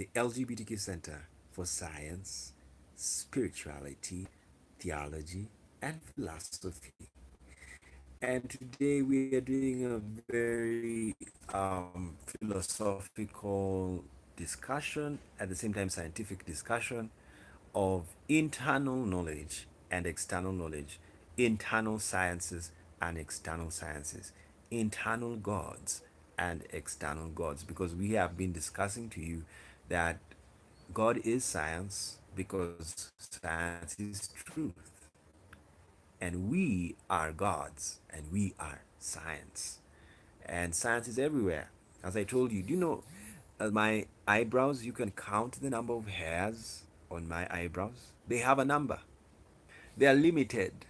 the LGBTQ Center for Science, Spirituality, Theology, and Philosophy. And today we are doing a very philosophical discussion, at the same time, scientific discussion of internal knowledge and external knowledge, internal sciences and external sciences, internal gods and external gods. Because we have been discussing to you that God is science because science is truth, and we are gods and we are science, and science is everywhere. As I told you, do you know my eyebrows? You can count the number of hairs on my eyebrows. They have a number. They are limited.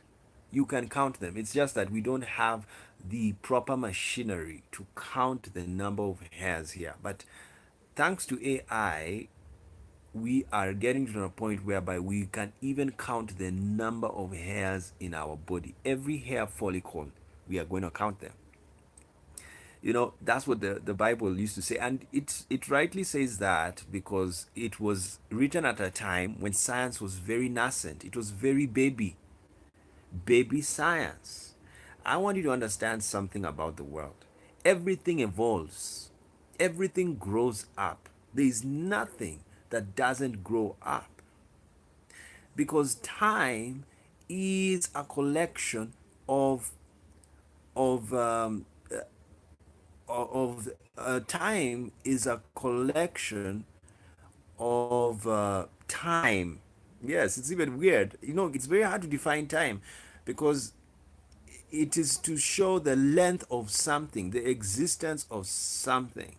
You can count them. It's just that we don't have the proper machinery to count the number of hairs here. But thanks to AI, we are getting to a point whereby we can even count the number of hairs in our body. Every hair follicle, we are going to count them. You know, that's what the Bible used to say. And it rightly says that because it was written at a time when science was very nascent. It was very baby science. I want you to understand something about the world. Everything evolves. Everything grows up. There is nothing that doesn't grow up, because time is a collection of of um, time is a collection of time. Yes, it's even weird. You know, it's very hard to define time because it is to show the length of something, the existence of something.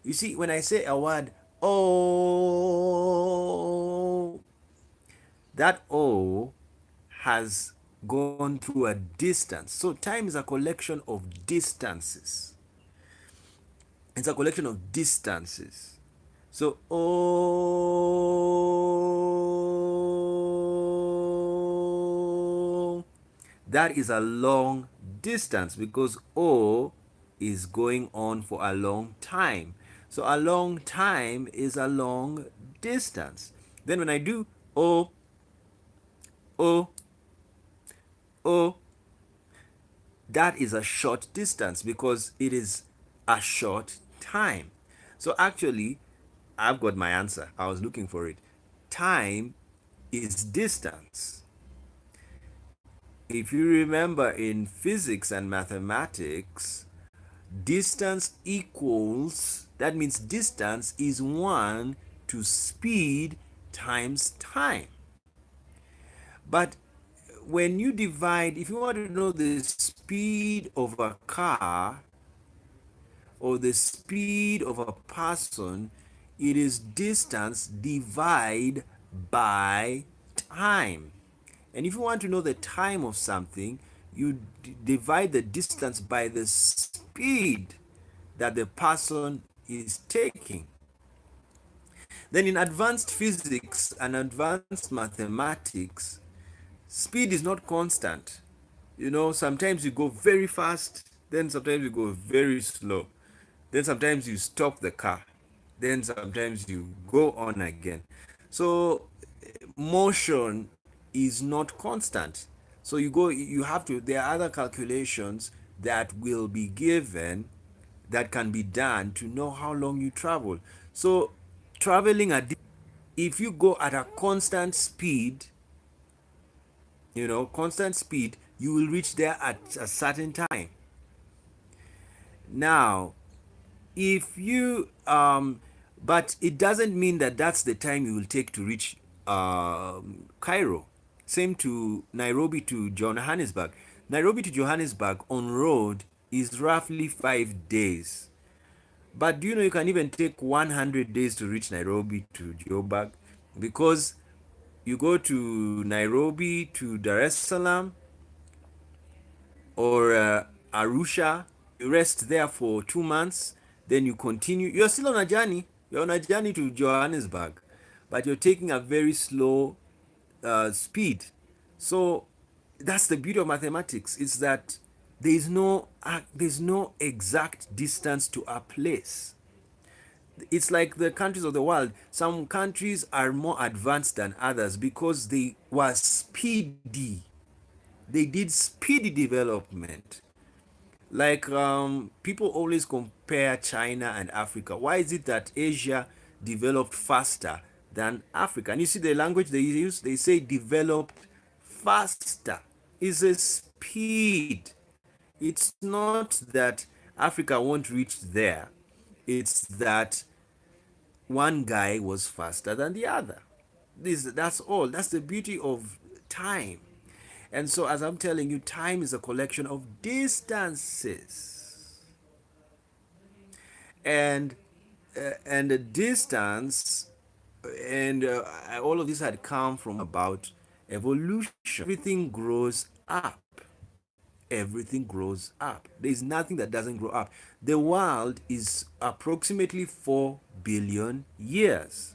You see, when I say a word, oh, that oh has gone through a distance. So time is a collection of distances. It's a collection of distances. So oh, that is a long distance because oh is going on for a long time. So a long time is a long distance. Then when I do oh, oh, oh, that is a short distance because it is a short time. So actually, I've got my answer. I was looking for it. Time is distance. If you remember in physics and mathematics, distance equals, that means distance is 1 to speed times time. But when you divide, if you want to know the speed of a car or the speed of a person, it is distance divide by time. And if you want to know the time of something, you divide the distance by the speed that the person is taking. Then in advanced physics and advanced mathematics, speed is not constant. You know, sometimes you go very fast, then sometimes you go very slow. Then sometimes you stop the car. Then sometimes you go on again. So motion is not constant. So you have to, there are other calculations that will be given that can be done to know how long you travel. So traveling at, if you go at a constant speed, constant speed, you will reach there at a certain time. Now, if you but it doesn't mean that that's the time you will take to reach Cairo. Same to Nairobi to Johannesburg. Nairobi to Johannesburg on road is roughly 5 days. But do you know you can even take 100 days to reach Nairobi to Joburg, because you go to Nairobi to Dar es Salaam or Arusha, you rest there for 2 months, then you continue. You're still on a journey. You're on a journey to Johannesburg, but you're taking a very slow speed. So that's the beauty of mathematics. Is that there's no exact distance to a place. It's like the countries of the world. Some countries are more advanced than others because they were speedy. They did speedy development. Like people always compare China and Africa. Why is it that Asia developed faster than Africa? And you see the language they use, they say developed faster. Is a speed. It's not that Africa won't reach there. It's that one guy was faster than the other. That's all. That's the beauty of time. And so, as I'm telling you, time is a collection of distances, and and the distance, and all of this had come from about evolution. Everything grows up. Everything grows up. There is nothing that doesn't grow up. The world is approximately 4 billion years.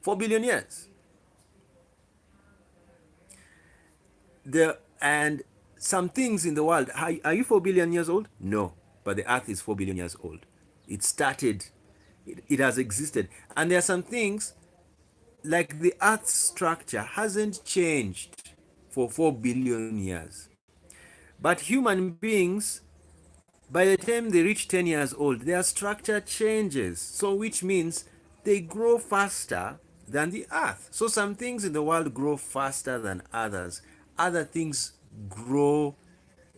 4 billion years. And some things in the world, are you 4 billion years old? No, but the earth is 4 billion years old. It started, it has existed. And there are some things like the earth's structure hasn't changed for 4 billion years. But human beings, by the time they reach 10 years old, their structure changes. So, which means they grow faster than the earth. So, some things in the world grow faster than others. Other things grow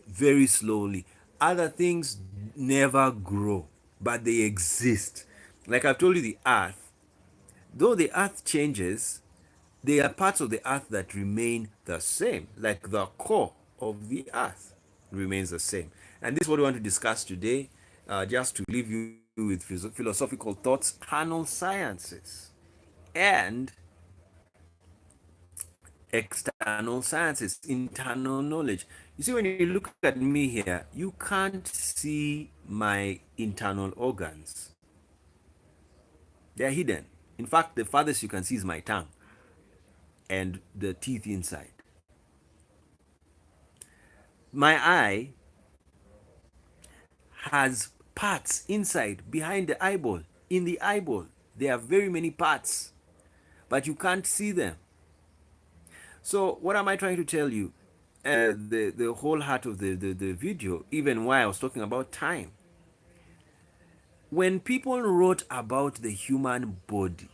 very slowly. Other things never grow, but they exist. Like I've told you, the earth, though the earth changes, there are parts of the earth that remain the same, like the core of the earth remains the same. And this is what we want to discuss today, just to leave you with philosophical thoughts, carnal sciences, and external sciences, internal knowledge. You see, when you look at me here, you can't see my internal organs. They're hidden. In fact, the farthest you can see is my tongue and the teeth inside. My eye has parts inside, behind the eyeball, in the eyeball. There are very many parts, but you can't see them. So, what am I trying to tell you? The whole heart of the video, even why I was talking about time. When people wrote about the human body,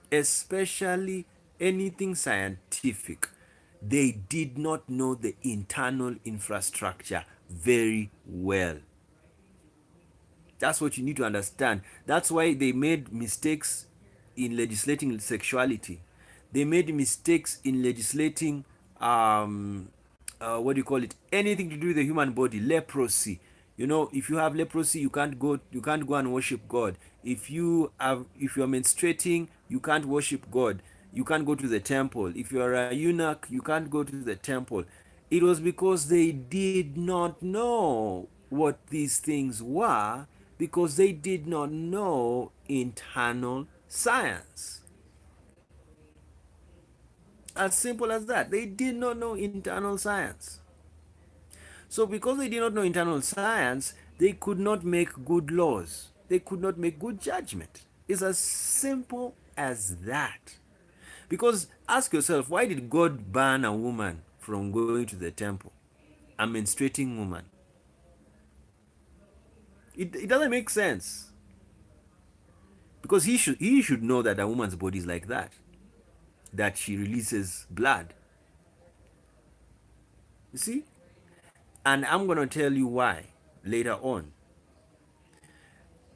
especially anything scientific, they did not know the internal infrastructure very well. That's what you need to understand. That's why they made mistakes in legislating sexuality. They made mistakes in legislating what do you call it? Anything to do with the human body, leprosy. You know, if you have leprosy, you can't go and worship God. If you're menstruating, you can't worship God. You can't go to the temple. If you are a eunuch, you can't go to the temple. It was because they did not know what these things were, because they did not know internal science. As simple as that. They did not know internal science. So, because they did not know internal science, they could not make good laws. They could not make good judgment. It's as simple as that. Because ask yourself, why did God ban a woman from going to the temple? A menstruating woman. It doesn't make sense. Because he should know that a woman's body is like that she releases blood. You see? And I'm going to tell you why later on.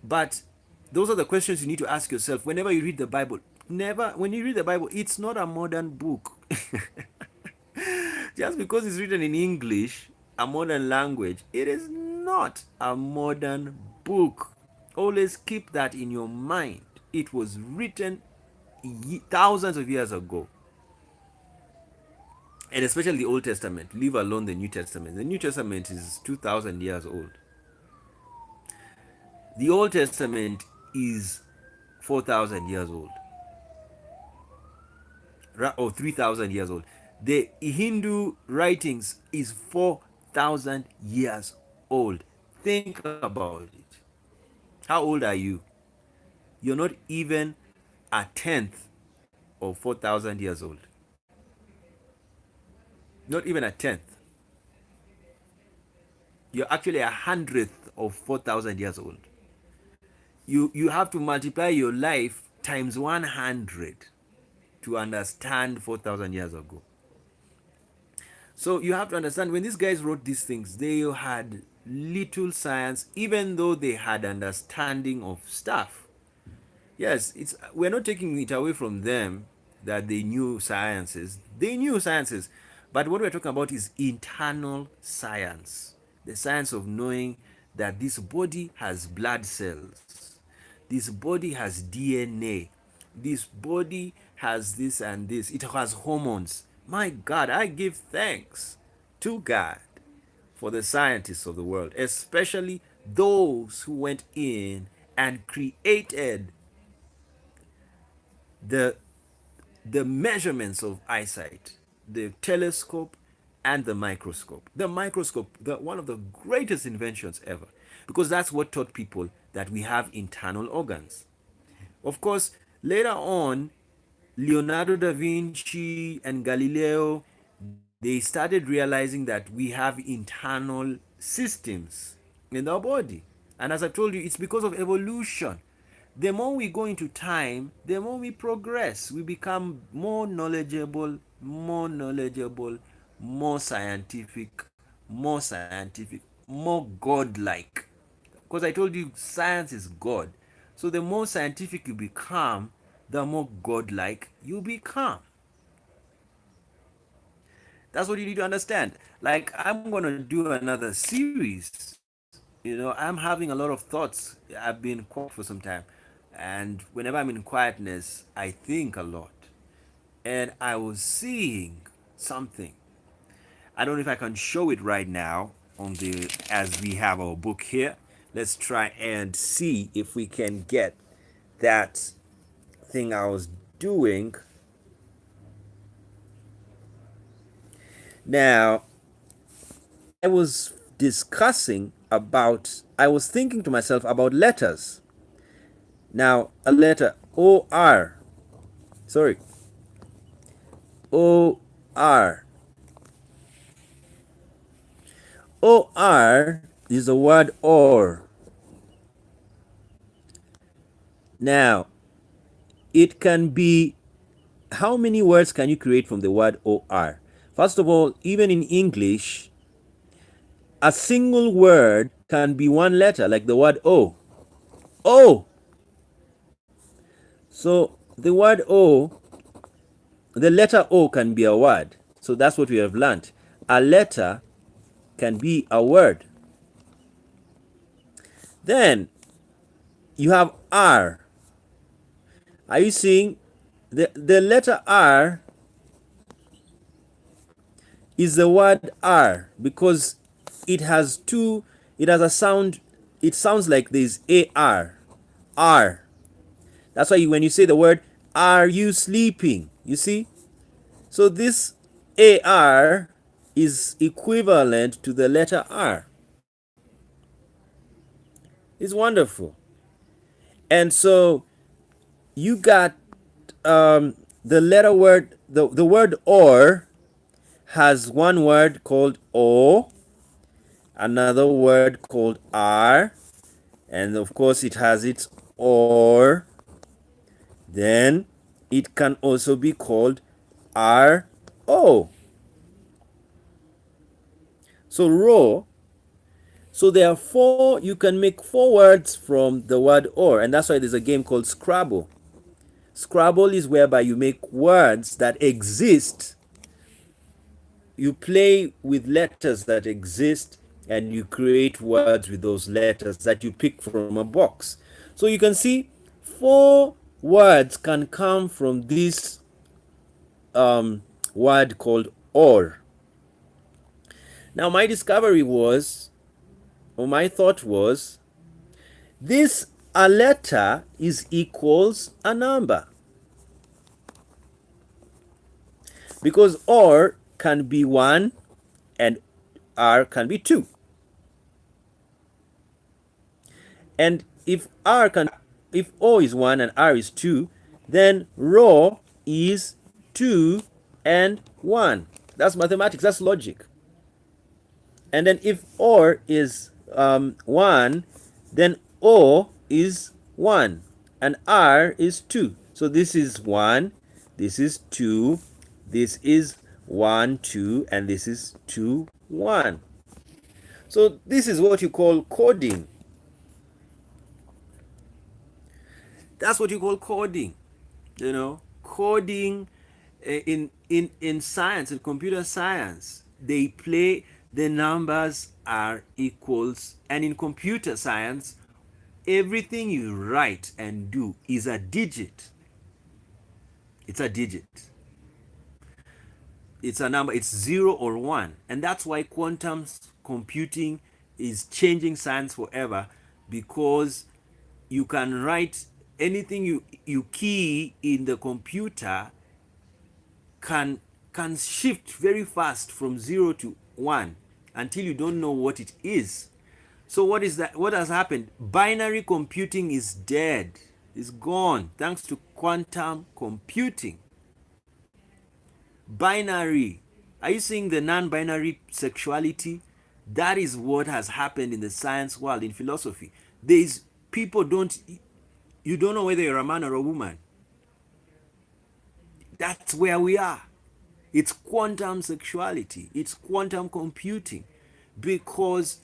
But those are the questions you need to ask yourself whenever you read the Bible. When you read the Bible, it's not a modern book. Just because it's written in English, a modern language, it is not a modern book. Always keep that in your mind. It was written thousands of years ago. And especially the Old Testament, leave alone the New Testament. The New Testament is 2,000 years old. The Old Testament is 4,000 years old, or 3,000 years old. The Hindu writings is 4,000 years old. Think about it. How old are you? You're not even a tenth of 4,000 years old. Not even a tenth. You're actually a hundredth of 4,000 years old. You have to multiply your life times 100 to understand 4,000 years ago. So you have to understand, when these guys wrote these things, they had little science, even though they had understanding of stuff. Yes, we're not taking it away from them that they knew sciences. They knew sciences. But what we're talking about is internal science. The science of knowing that this body has blood cells. This body has DNA. This body has this and this. It has hormones. My God, I give thanks to God for the scientists of the world, especially those who went in and created the the measurements of eyesight, the telescope and the microscope. The microscope, one of the greatest inventions ever, because that's what taught people that we have internal organs. Of course, later on, Leonardo da Vinci and Galileo, they started realizing that we have internal systems in our body. And as I told you, it's because of evolution. The more we go into time, the more we progress. We become more knowledgeable, more scientific, more godlike. Because I told you, science is God. So the more scientific you become, the more godlike you become. That's what you need to understand. Like, I'm going to do another series. I'm having a lot of thoughts. I've been quiet for some time. And whenever I'm in quietness, I think a lot. And I was seeing something. I don't know if I can show it right now as we have our book here. Let's try and see if we can get that thing I was doing. Now, I was I was thinking to myself about letters. Now, a letter O-R, sorry, O-R. O-R is the word or. Now, it can be, how many words can you create from the word or? First of all, even in English, a single word can be one letter, like the word O. O. So the word O, the letter O can be a word. So that's what we have learned. A letter can be a word. Then you have R. Are you seeing? The letter R is the word R because it has a sound. It sounds like there's AR. R. That's why when you say the word, are you sleeping? You see? So this AR is equivalent to the letter R. It's wonderful. And so you got the letter word, the word or has one word called O, another word called R, and of course it has its or. Then it can also be called RO. So row. So there are four, you can make four words from the word or, and that's why there's a game called Scrabble. Scrabble is whereby you make words that exist. You play with letters that exist and you create words with those letters that you pick from a box. So you can see four words can come from this word called or. Now my discovery was, or my thought was, this a letter is equals a number. Because or can be 1 and R can be 2. And if if O is 1 and R is 2, then rho is 2 and 1. That's mathematics, that's logic. And then if OR is 1, then O is 1 and R is 2. So this is 1, this is 2, this is 1, 2, and this is 2, 1. So this is what you call coding. That's what you call coding. You know, coding in science, in computer science, they play the numbers are equals, and in computer science, everything you write and do is a digit. It's a digit. It's a number. It's 0 or 1, and that's why quantum computing is changing science forever, because you can write anything you key in the computer can shift very fast from 0 to 1 until you don't know what it is. So what is that? What has happened? Binary computing is dead. It's gone thanks to quantum computing. Binary. Are you seeing the non-binary sexuality? That is what has happened in the science world, in philosophy. There's people you don't know whether you're a man or a woman. That's where we are. It's quantum sexuality. It's quantum computing, because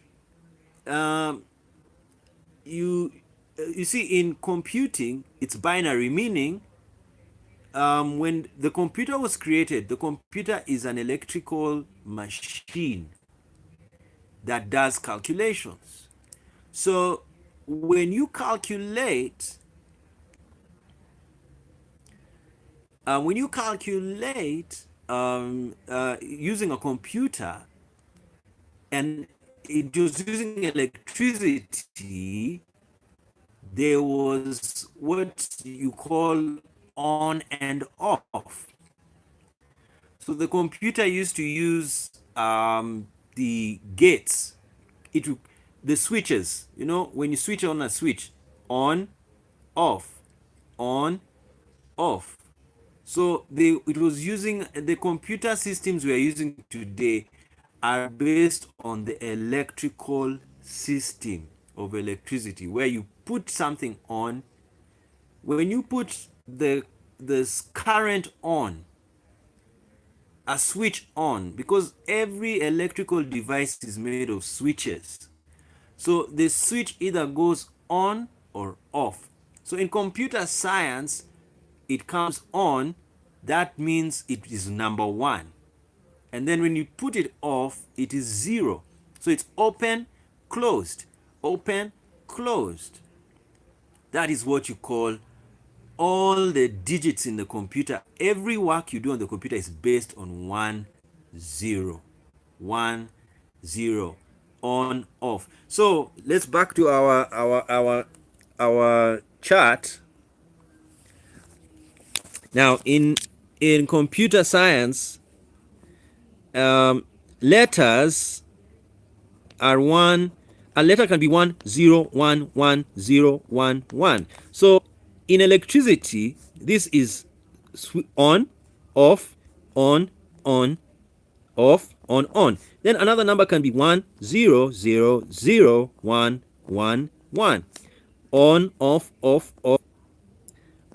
you see, in computing, it's binary, meaning when the computer was created, the computer is an electrical machine that does calculations. So when you calculate, using a computer, and it was using electricity, there was what you call on and off. So the computer used to use the gates, the switches. You know, when you switch on a switch, on, off, on, off. So it was using the computer systems we are using today are based on the electrical system of electricity, where you put something on. When you put the current on, a switch on, because every electrical device is made of switches. So the switch either goes on or off. So in computer science, it comes on, that means it is number 1. And then when you put it off, it is 0. So it's open, closed, open, closed. That is what you call all the digits in the computer. Every work you do on the computer is based on 1, 0, 1, 0, on, off. So let's back to our chart. Now in computer science, letters are 1. A letter can be 1, 0, 1, 1, 0, 1, 1. So in electricity, this is on, off, on, off, on. Then another number can be 1, 0, 0, 0, 1, 1, 1. On, off,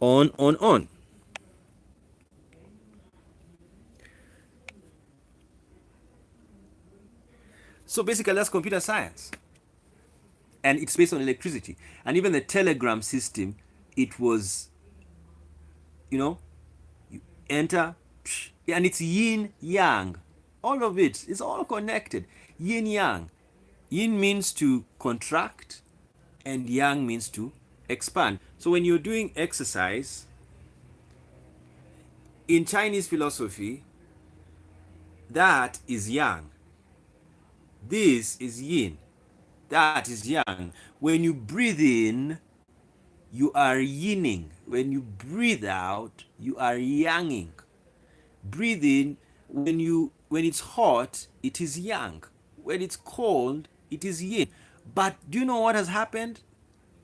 on. So basically, that's computer science. And it's based on electricity. And even the telegram system, it was, you enter, and it's yin yang. All of it is all connected. Yin yang. Yin means to contract, and yang means to expand. So when you're doing exercise, in Chinese philosophy, that is yang. This is yin. That is yang. When you breathe in, you are yinning. When you breathe out, you are yanging. Breathe in, when it's hot, it is yang. When it's cold, it is yin. But do you know what has happened?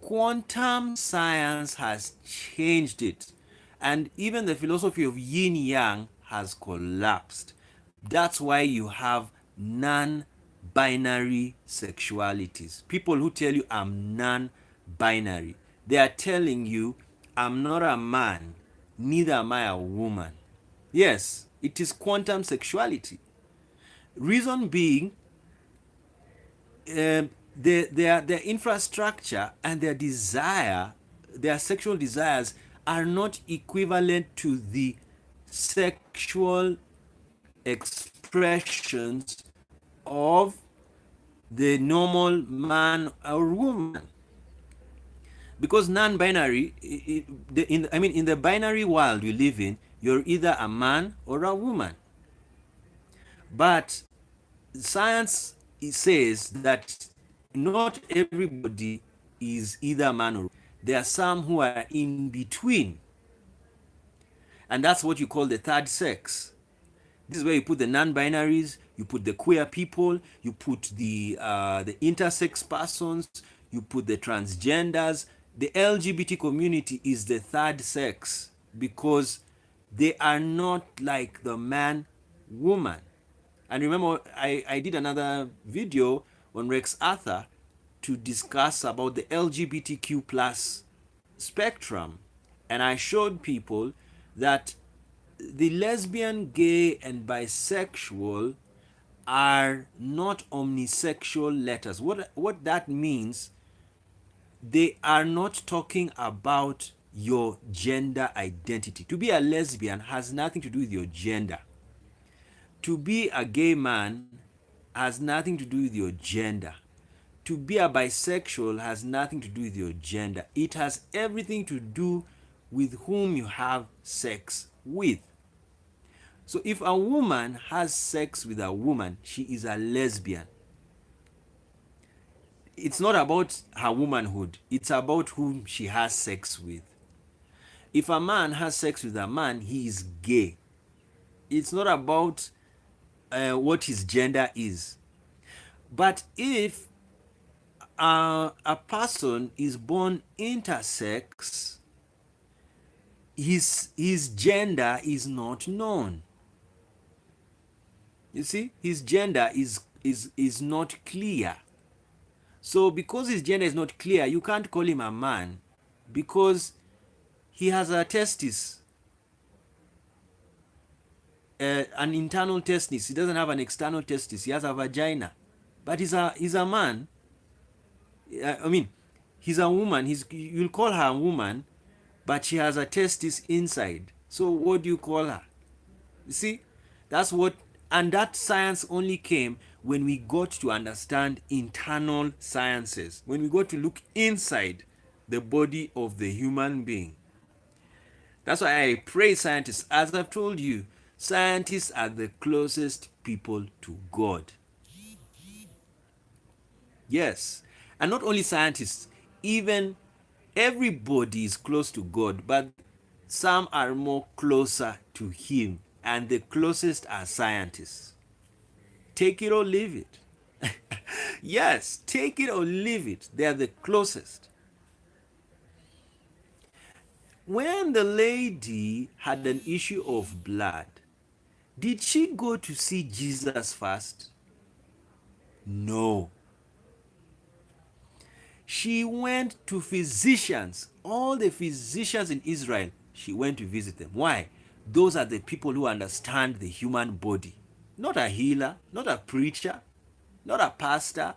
quantum science has changed it. And even the philosophy of yin yang has collapsed. That's why you have non binary sexualities. People who tell you I'm non binary, they are telling you I'm not a man, neither am I a woman. Yes, it is quantum sexuality. Reason being, their infrastructure and their desire, their sexual desires, are not equivalent to the sexual expressions of the normal man or woman. Because non-binary, in the binary world we live in, you're either a man or a woman. But science says that not everybody is either man or. There are some who are in between, and that's what you call the third sex. This is where you put the non-binaries, you put the queer people, you put the intersex persons, you put the transgenders. The LGBT community is the third sex because they are not like the man woman. And remember, I did another video on Rex Arthur to discuss about the LGBTQ plus spectrum, and I showed people that the lesbian, gay, and bisexual are not omnisexual letters. What that means, they are not talking about your gender identity. To be a lesbian has nothing to do with your gender. To be a gay man has nothing to do with your gender. To be a bisexual has nothing to do with your gender. It has everything to do with whom you have sex with. So if a woman has sex with a woman, she is a lesbian. It's not about her womanhood, it's about whom she has sex with. If a man has sex with a man, he is gay. It's not about what his gender is. But if a person is born intersex, his gender is not known. You see, his gender is not clear. So because his gender is not clear, you can't call him a man because he has a testis, an internal testis. He doesn't have an external testis. He has a vagina, but he's a man. I mean, he's a woman. You'll call her a woman, but she has a testis inside. So what do you call her? You see, that's what. And that science only came when we got to understand internal sciences, when we got to look inside the body of the human being. That's why I praise scientists. As I've told you, scientists are the closest people to God. Yes. And not only scientists, even everybody is close to God, but some are more closer to Him, and the closest are scientists. Take it or leave it. Yes, take it or leave it. They are the closest. When the lady had an issue of blood, did she go to see Jesus first? No. She went to physicians, all the physicians in Israel. She went to visit them. Why? Those are the people who understand the human body. Not a healer, not a preacher, not a pastor.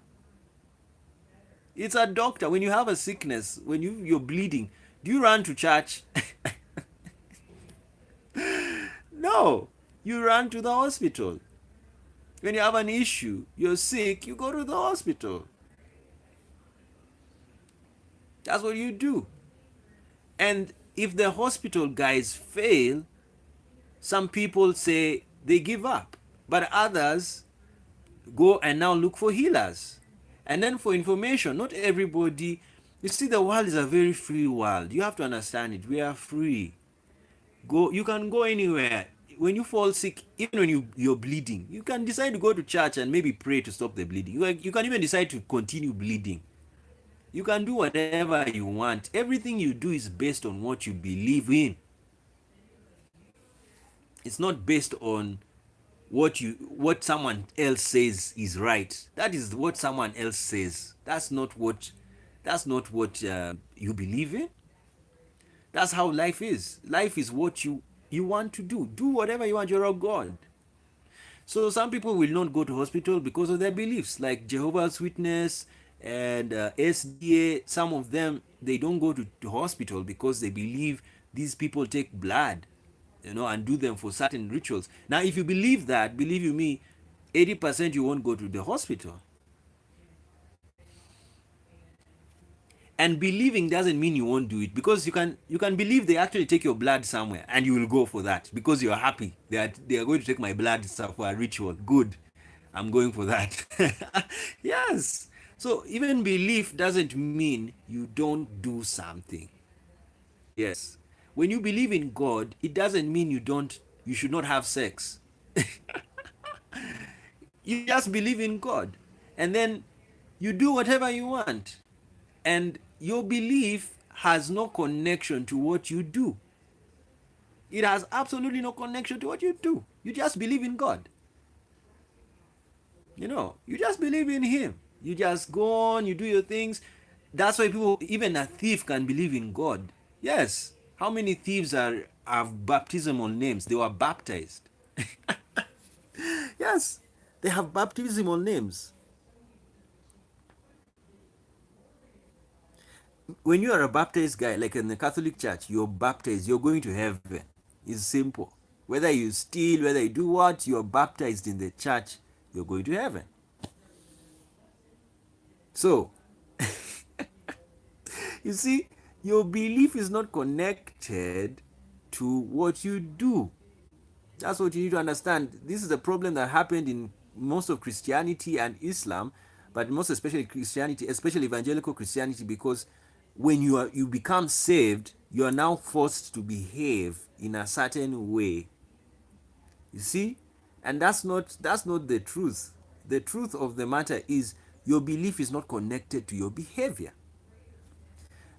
It's a doctor. When you have a sickness, when you're bleeding, do you run to church? No, you run to the hospital. When you have an issue, you're sick, you go to the hospital. That's what you do. And if the hospital guys fail, some people say they give up, but others go and now look for healers. And then for information, not everybody, you see, the world is a very free world. You have to understand it. We are free. You can go anywhere. When you fall sick, even when you're bleeding, you can decide to go to church and maybe pray to stop the bleeding. You can even decide to continue bleeding. You can do whatever you want. Everything you do is based on what you believe in. It's not based on what someone else says is right. That is what someone else says. That's not what you believe in. That's how life is. Life is what you want to do. Do whatever you want. You're a God. So some people will not go to hospital because of their beliefs, like Jehovah's Witness and SDA. Some of them, they don't go to hospital because they believe these people take blood, and do them for certain rituals. Now, if you believe that, believe you me, 80% you won't go to the hospital. And believing doesn't mean you won't do it, because you can believe they actually take your blood somewhere and you will go for that because you're happy. They are going to take my blood for a ritual. Good. I'm going for that. Yes. So even belief doesn't mean you don't do something. Yes. When you believe in God, it doesn't mean you should not have sex. You just believe in God. And then you do whatever you want. And your belief has no connection to what you do. It has absolutely no connection to what you do. You just believe in God. You just believe in Him. You just go on, you do your things. That's why people, even a thief, can believe in God. Yes. How many thieves have baptismal names? They were baptized. Yes. They have baptismal names. When you are a baptized guy, like in the Catholic Church, you're baptized, you're going to heaven. It's simple. Whether you steal, whether you do what, you're baptized in the church, you're going to heaven. So, you see, your belief is not connected to what you do. That's what you need to understand. This is a problem that happened in most of Christianity and Islam, but most especially Christianity, especially evangelical Christianity, because when you become saved, you are now forced to behave in a certain way. You see? And that's not the truth. The truth of the matter is your belief is not connected to your behavior.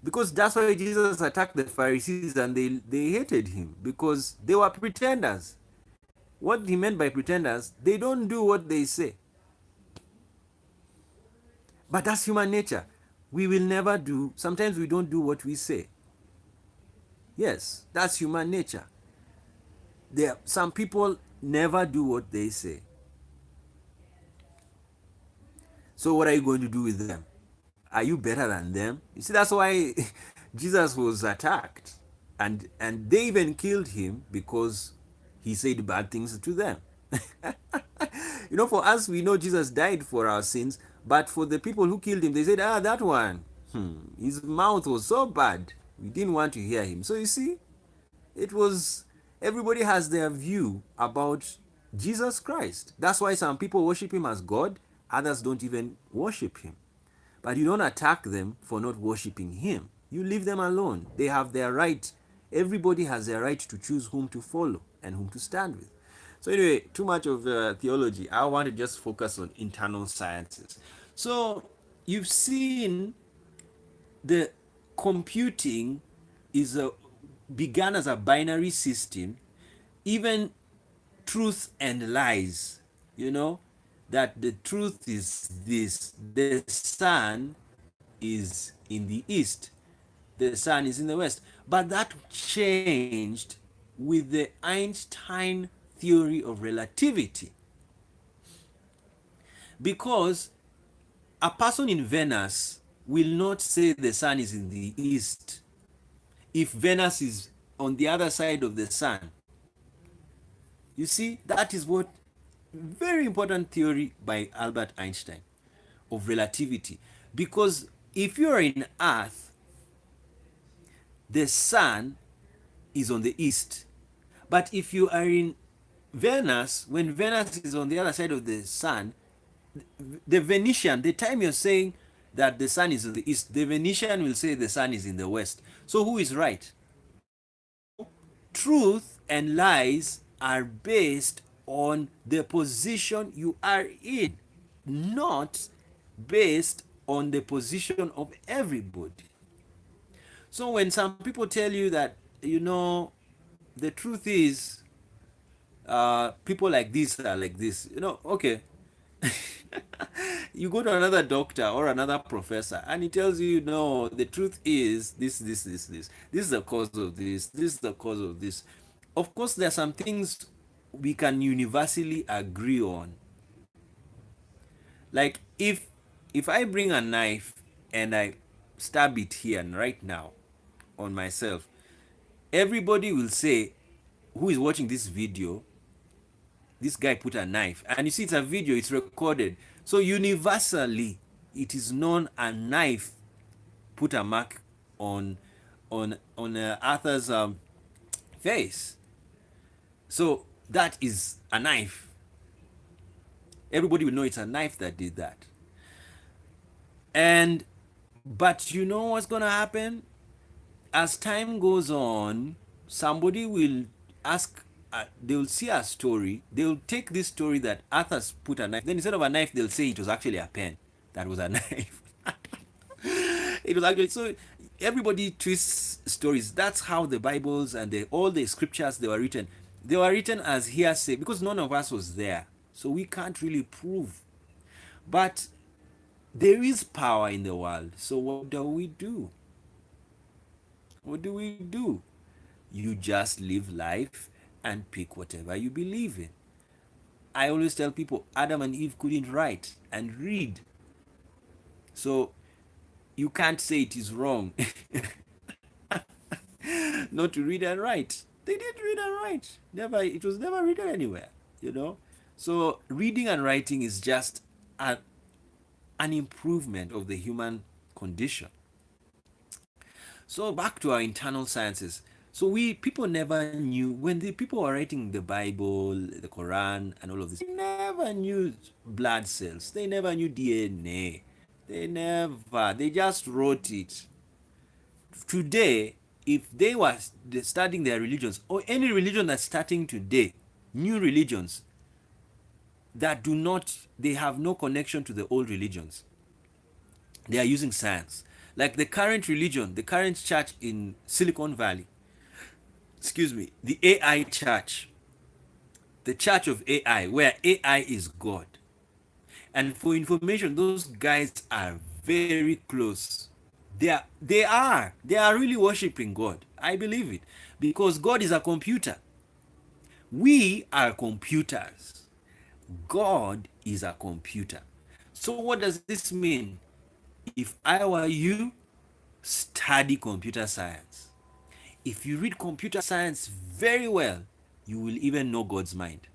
Because that's why Jesus attacked the Pharisees, and they hated him, because they were pretenders. What he meant by pretenders, they don't do what they say. But that's human nature. We will never do, sometimes we don't do what we say. Yes, that's human nature. Some people never do what they say. So what are you going to do with them? Are you better than them? You see, that's why Jesus was attacked. And they even killed him because he said bad things to them. For us, we know Jesus died for our sins, but for the people who killed him, they said, that one, his mouth was so bad, we didn't want to hear him. So you see, everybody has their view about Jesus Christ. That's why some people worship him as God, others don't even worship him. But you don't attack them for not worshiping him. You leave them alone. They have their right. Everybody has their right to choose whom to follow and whom to stand with. So anyway, too much of theology. I want to just focus on internal sciences. So you've seen the computing began as a binary system. Even truth and lies, that the truth is this: the sun is in the east, the sun is in the west. But that changed with the Einstein theory of relativity, because a person in Venus will not say the sun is in the east if Venus is on the other side of the sun. You see, that is what very important theory by Albert Einstein of relativity. Because if you are in Earth, the sun is on the east. But if you are in Venus, when Venus is on the other side of the sun, the Venetian, the time you're saying that the sun is in the east, the Venetian will say the sun is in the west. So who is right? Truth and lies are based on the position you are in, not based on the position of everybody. So when some people tell you that, the truth is, people like this are like this, okay. You go to another doctor or another professor and he tells you, no, the truth is this is the cause of this is the cause of this. Of course, there are some things we can universally agree on. Like if I bring a knife and I stab it here and right now on myself, everybody will say, who is watching this video, this guy put a knife. And you see, it's a video, it's recorded. So universally, it is known a knife put a mark on Arthur's face. So that is a knife. Everybody will know it's a knife that did that. But you know what's gonna happen? As time goes on, somebody will ask, they will see a story, they will take this story that Arthur's put a knife, then instead of a knife, they'll say it was actually a pen that was a knife. It was actually, so everybody twists stories. That's how the Bibles and all the scriptures they were written. They were written as hearsay because none of us was there. So we can't really prove. But there is power in the world. So what do we do? What do we do? You just live life and pick whatever you believe in. I always tell people Adam and Eve couldn't write and read. So you can't say it is wrong not to read and write. They did read and write. Never, it was never written anywhere, So reading and writing is just an improvement of the human condition. So back to our internal sciences. So people never knew, when the people were writing the Bible, the Quran, and all of this, they never knew blood cells. They never knew DNA. They just wrote it. Today, if they were studying their religions, or any religion that's starting today, new religions that they have no connection to the old religions, they are using science. Like the current religion, the current church in Silicon Valley, the AI church, the church of AI, where AI is God. And for information, those guys are very close. They are really worshiping God. I believe it, because God is a computer. We are computers. God is a computer. So what does this mean? If I were you, study computer science. If you read computer science very well, you will even know God's mind.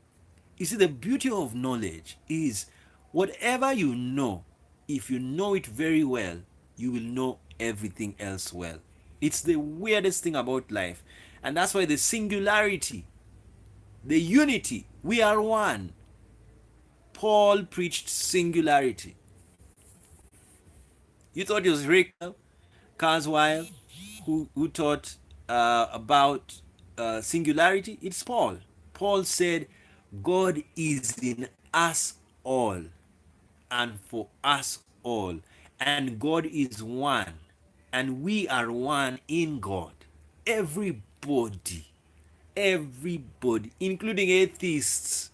You see, the beauty of knowledge is whatever you know, if you know it very well, you will know everything else well. It's the weirdest thing about life. And that's why the singularity, the unity, we are one. Paul preached singularity. You thought it was Rick Kurzweil who taught about singularity? It's Paul. Paul said, God is in us all and for us all. And God is one. And we are one in God. Everybody, including atheists.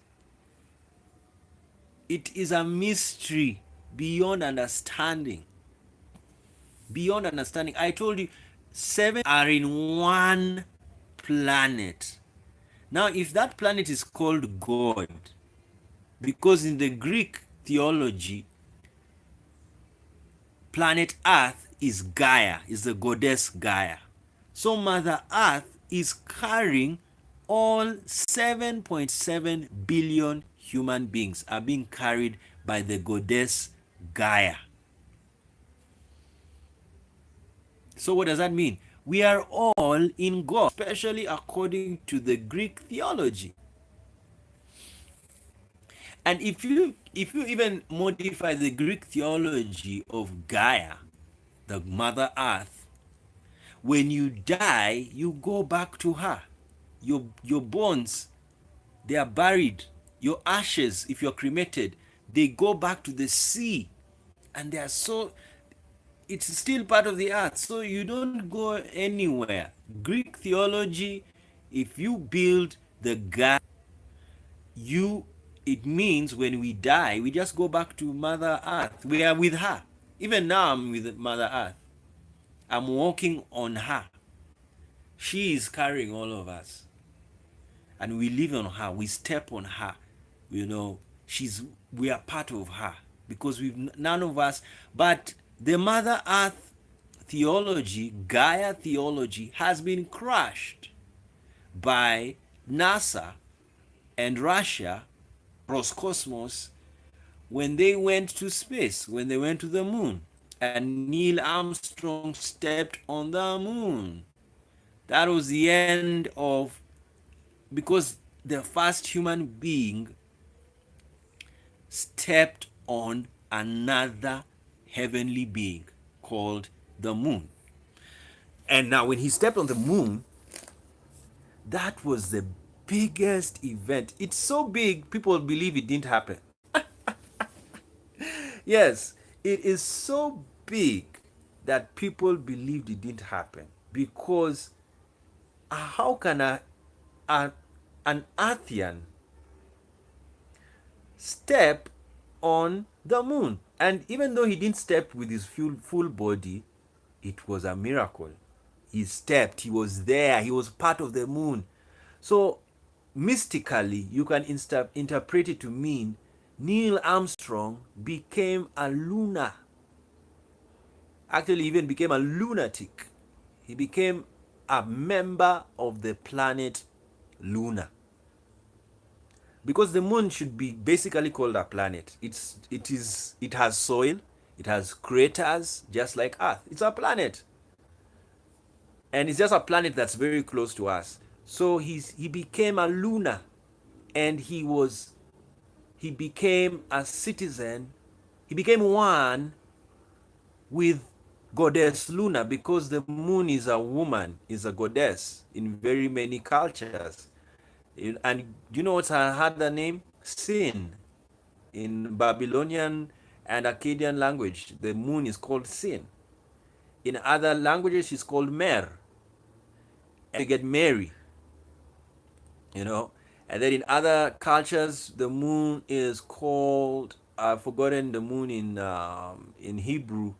It is a mystery beyond understanding. Beyond understanding. I told you, 7 are in one planet. Now, if that planet is called God, because in the Greek theology, planet Earth is Gaia, is the goddess Gaia. So Mother Earth is carrying all 7.7 billion human beings are being carried by the goddess Gaia. So what does that mean? We are all in God, especially according to the Greek theology. And if you even modify the Greek theology of Gaia, the Mother Earth, when you die, you go back to her. Your bones, they are buried. Your ashes, if you're cremated, they go back to the sea. And they are so, it's still part of the earth. So you don't go anywhere. Greek theology, if you build the God, you it means when we die, we just go back to Mother Earth. We are with her. Even now, I'm with Mother Earth. I'm walking on her. She is carrying all of us, and we live on her. We step on her. You know, we are part of her because we've none of us. But the Mother Earth theology, Gaia theology, has been crushed by NASA and Russia, Roscosmos, when they went to space, when they went to the moon, and Neil Armstrong stepped on the moon. That was the end of, because the first human being stepped on another heavenly being called the moon. And now, when he stepped on the moon, that was the biggest event. It's so big, people believe it didn't happen. Yes, it is so big that people believed it didn't happen because how can a an Earthian step on the moon? And even though he didn't step with his full body, it was a miracle. He stepped, he was there, he was part of the moon. So, mystically, you can interpret it to mean Neil Armstrong became a lunar. Actually, even became a lunatic. He became a member of the planet Luna. Because the moon should be basically called a planet. It has soil, it has craters just like Earth. It's a planet. And it's just a planet that's very close to us. So he became a lunar, and he became a citizen. He became one with goddess Luna, because the moon is a woman, is a goddess in very many cultures. And do you know what's her other name? Sin. In Babylonian and Akkadian language, the moon is called Sin. In other languages, she's called Mer. And you get Mary, you know. And then in other cultures, the moon is called, I've forgotten the moon in Hebrew.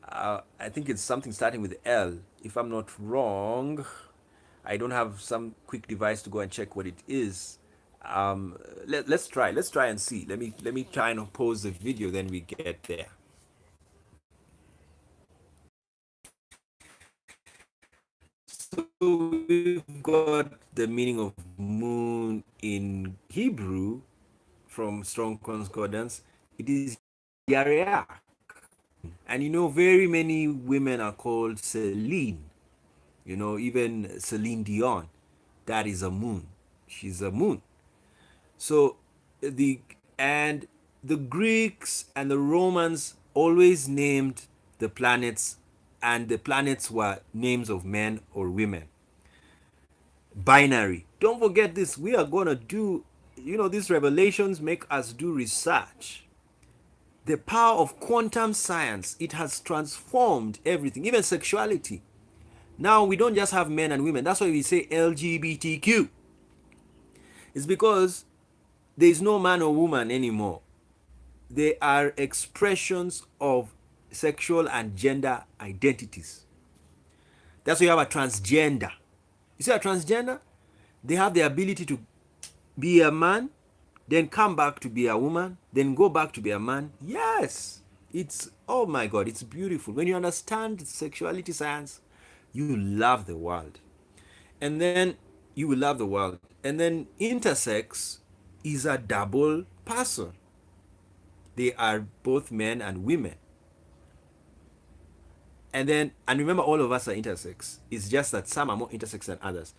I think it's something starting with L, if I'm not wrong. I don't have some quick device to go and check what it is. Let's try. Let's try and see. Let me try and pause the video. Then we get there. So we've got the meaning of moon in Hebrew from Strong Concordance. It is Yareach. And you know, very many women are called Celine. You know, even Celine Dion. That is a moon. She's a moon. So the and the Greeks and the Romans always named the planets, and the planets were names of men or women. Binary. Don't forget this. We are going to do, these revelations make us do research. The power of quantum science, it has transformed everything, even sexuality. Now we don't just have men and women. That's why we say LGBTQ. It's because there is no man or woman anymore. They are expressions of sexual and gender identities. That's why you have a transgender. You see a transgender? They have the ability to be a man, then come back to be a woman, then go back to be a man. Yes. It's, oh my God, it's beautiful. When you understand sexuality science, you love the world. And then you will love the world. And then intersex is a double person. They are both men and women. And remember, all of us are intersex. It's just that some are more intersex than others.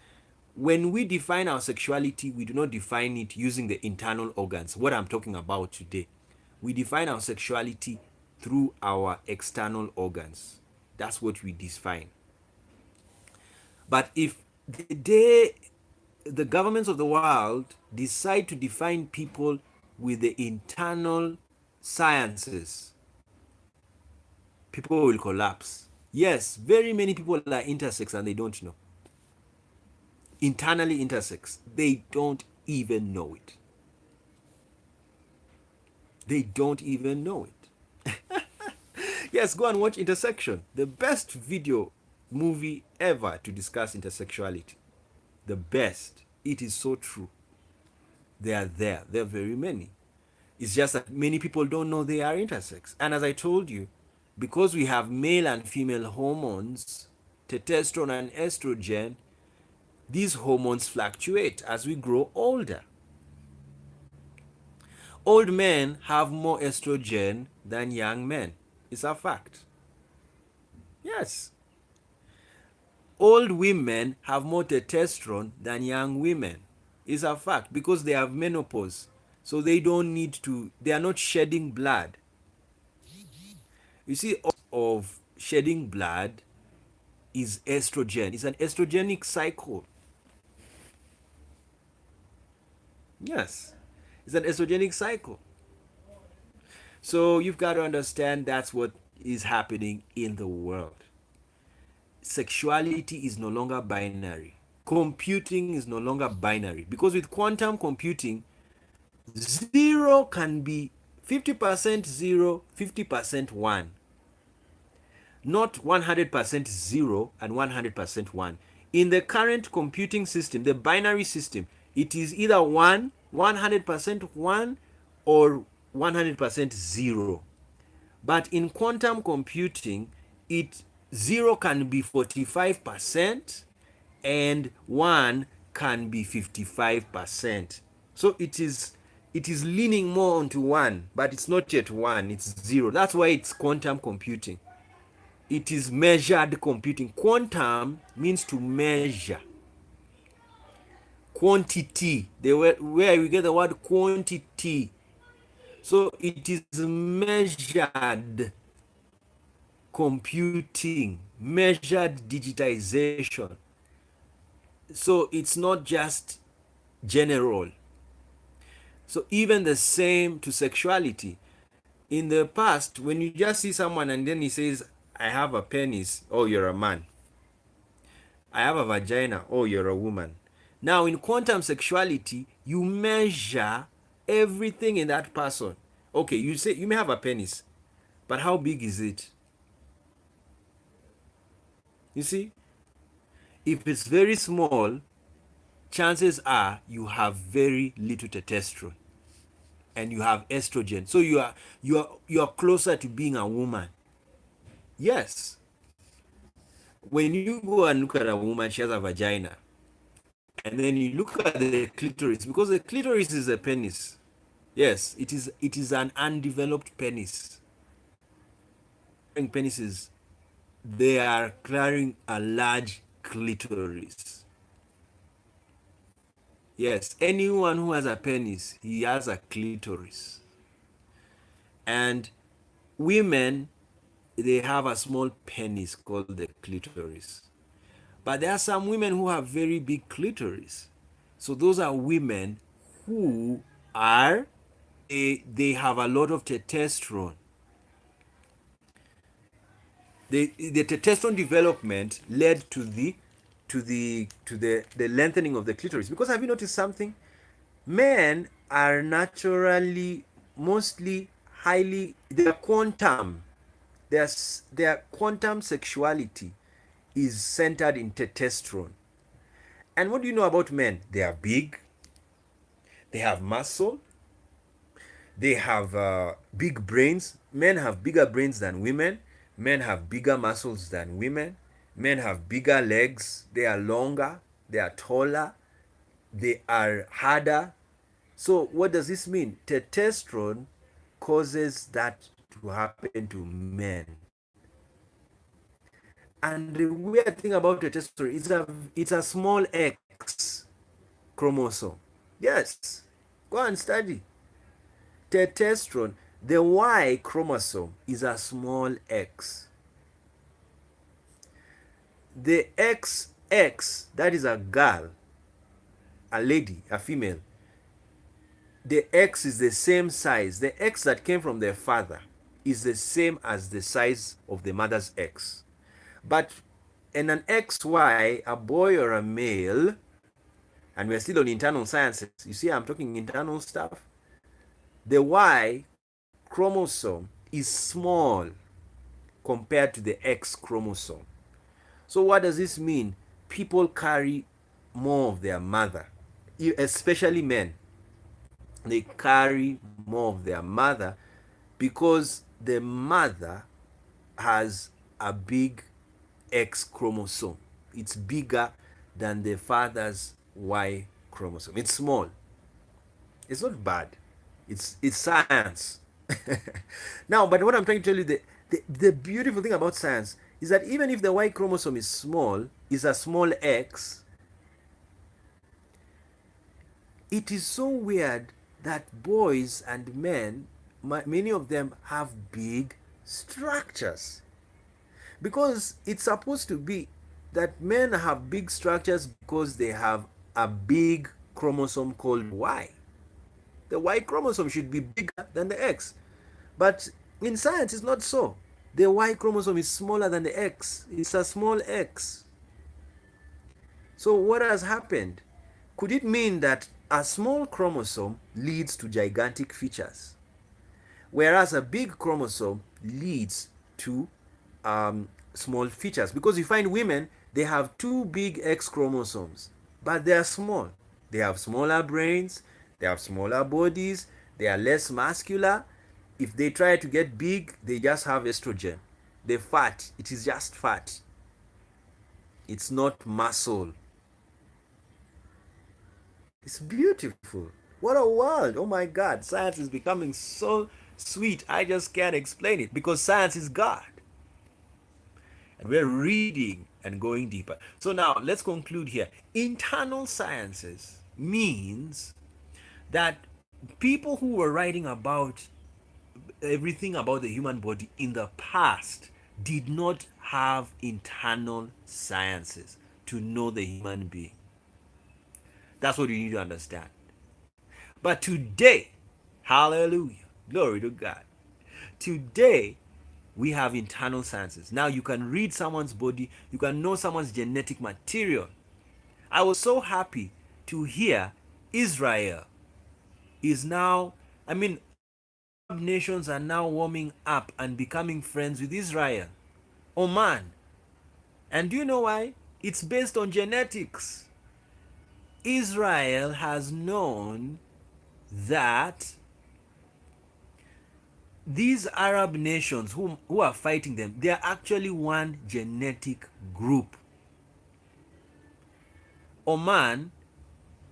When we define our sexuality, we do not define it using the internal organs, what I'm talking about today. We define our sexuality through our external organs. That's what we define. But if the day the governments of the world decide to define people with the internal sciences, people will collapse. Yes, very many people are intersex and they don't know. Internally intersex, they don't even know it. They don't even know it. Yes, go and watch Intersection, the best video movie ever to discuss intersexuality. The best. It is so true. They are there. There are very many. It's just that many people don't know they are intersex. And as I told you, because we have male and female hormones, testosterone and estrogen, these hormones fluctuate as we grow older. Old men have more estrogen than young men. It's a fact. Yes. Old women have more testosterone than young women. It's a fact because they have menopause. So they don't need to, they are not shedding blood. You see, of shedding blood is estrogen. It's an estrogenic cycle. Yes, it's an estrogenic cycle. So you've got to understand that's what is happening in the world. Sexuality is no longer binary. Computing is no longer binary because with quantum computing, zero can be 50% zero, 50% one. Not 100% zero and 100% one. In the current computing system, the binary system, it is either 100% one, or 100% zero. But in quantum computing, it zero can be 45% and one can be 55%. So it is leaning more onto one, but it's not yet one, it's zero. That's why it's quantum computing. It is measured computing. Quantum means to measure. Quantity, where we get the word quantity. So it is measured computing, measured digitization. So it's not just general. So even the same to sexuality. In the past, when you just see someone and then he says, I have a penis, oh, you're a man. I have a vagina, oh, you're a woman. Now, in quantum sexuality, you measure everything in that person. Okay, you say you may have a penis, but how big is it? You see, if it's very small, chances are you have very little testosterone and you have estrogen. So you are closer to being a woman. Yes. When you go and look at a woman, she has a vagina. And then you look at the clitoris, because the clitoris is a penis. Yes, it is an undeveloped penis. Penises, they are carrying a large clitoris. Yes, anyone who has a penis, he has a clitoris. And women, they have a small penis called the clitoris. But there are some women who have very big clitoris. So those are women who they have a lot of testosterone. The testosterone development led to the lengthening of the clitoris. Because have you noticed something? Men are naturally mostly their quantum sexuality is centered in testosterone. And what do you know about men? They are big, they have muscle, they have big brains. Men have bigger brains than women. Men have bigger muscles than women. Men have bigger legs. They are longer. They are taller. They are harder. So what does this mean? Testosterone causes that to happen to men. And the weird thing about testosterone, it's a small X chromosome. Yes, go and study. Testosterone, the Y chromosome is a small X. The XX, that is a girl, a lady, a female. The X is the same size. The X that came from their father is the same as the size of the mother's X. But in an XY, a boy or a male, and we're still on internal sciences, you see, I'm talking internal stuff. The Y chromosome is small compared to the X chromosome. So, what does this mean? People carry more of their mother, especially men. They carry more of their mother because the mother has a big X chromosome. It's bigger than the father's Y chromosome. It's small. It's not bad. It's science. Now, but what I'm trying to tell you, the beautiful thing about science is that even if the Y chromosome is small, is a small X, it is so weird that boys and men, many of them have big structures. Because it's supposed to be that men have big structures because they have a big chromosome called Y. The Y chromosome should be bigger than the X. But in science, it's not so. The Y chromosome is smaller than the X. It's a small X. So, what has happened? Could it mean that a small chromosome leads to gigantic features, whereas a big chromosome leads to small features? Because you find women, they have two big X chromosomes, but they are small. They have smaller brains, they have smaller bodies, they are less muscular. If they try to get big, they just have estrogen. The fat, it is just fat. It's not muscle. It's beautiful. What a world. Oh my God. Science is becoming so sweet. I just can't explain it because science is God. And we're reading and going deeper. So now let's conclude here. Internal sciences means that people who were writing about everything about the human body in the past did not have internal sciences to know the human being. That's what you need to understand. But today, hallelujah, glory to God. Today, we have internal sciences. Now you can read someone's body, you can know someone's genetic material. I was so happy to hear Israel is now, I mean, Arab nations are now warming up and becoming friends with Israel. Oman. And do you know why? It's based on genetics. Israel has known that these Arab nations who are fighting them, they are actually one genetic group. Oman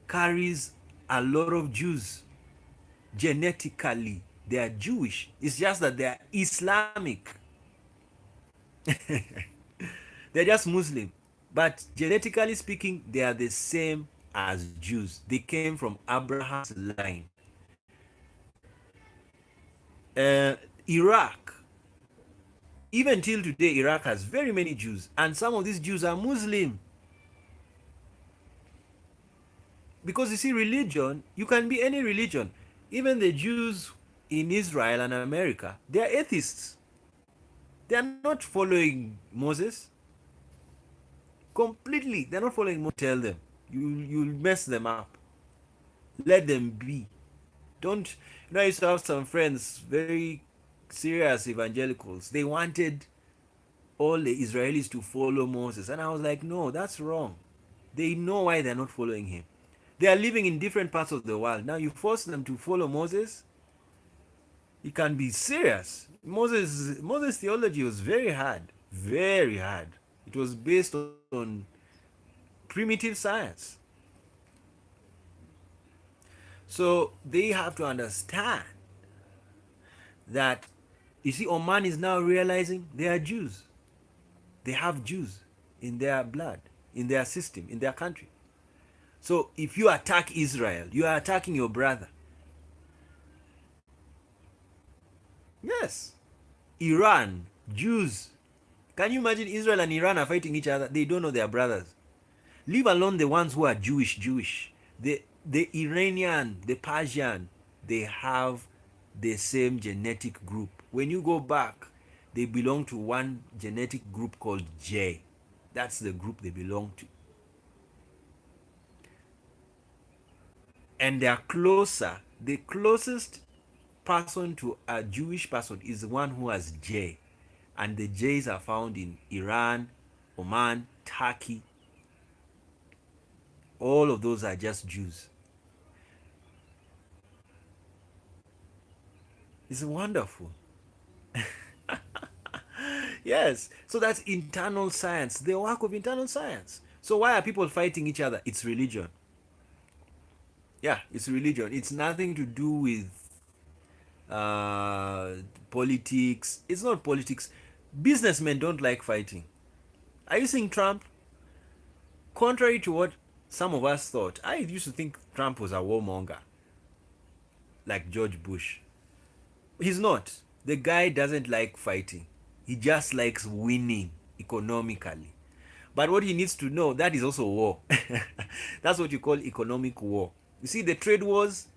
carries a lot of Jews. Genetically, they are Jewish. It's just that they are Islamic. They're just Muslim. But genetically speaking, they are the same as Jews. They came from Abraham's line. Iraq, even till today, Iraq has very many Jews, and some of these Jews are Muslim. Because you see, religion, you can be any religion. Even the Jews in Israel and America, they are atheists. They are not following Moses completely. They're not following Moses. Tell them, you'll mess them up. Let them be. Don't, I used to have some friends, very serious evangelicals. They wanted all the Israelis to follow Moses, and I was like, no, that's wrong. They know why they're not following him. They are living in different parts of the world. Now you force them to follow Moses. It can be serious. Moses theology was very hard, very hard. It was based on primitive science. So they have to understand that, you see, Oman is now realizing they are Jews. They have Jews in their blood, in their system, in their country. So if you attack Israel, you are attacking your brother. Yes. Iran, Jews. Can you imagine Israel and Iran are fighting each other? They don't know they are brothers. Leave alone the ones who are Jewish. The Iranian, the Persian, they have the same genetic group. When you go back, they belong to one genetic group called J. That's the group they belong to. And they are closer. The closest person to a Jewish person is the one who has J. And the J's are found in Iran, Oman, Turkey. All of those are just Jews. It's wonderful. Yes. So that's internal science, the work of internal science. So why are people fighting each other? It's religion. Yeah, it's religion. It's nothing to do with uh, politics. It's not politics. Businessmen don't like fighting. Are you seeing Trump? Contrary to what some of us thought, I used to think Trump was a warmonger, like George Bush. He's not. The guy doesn't like fighting. He just likes winning economically. But what he needs to know, that is also war. That's what you call economic war. You see, the trade wars,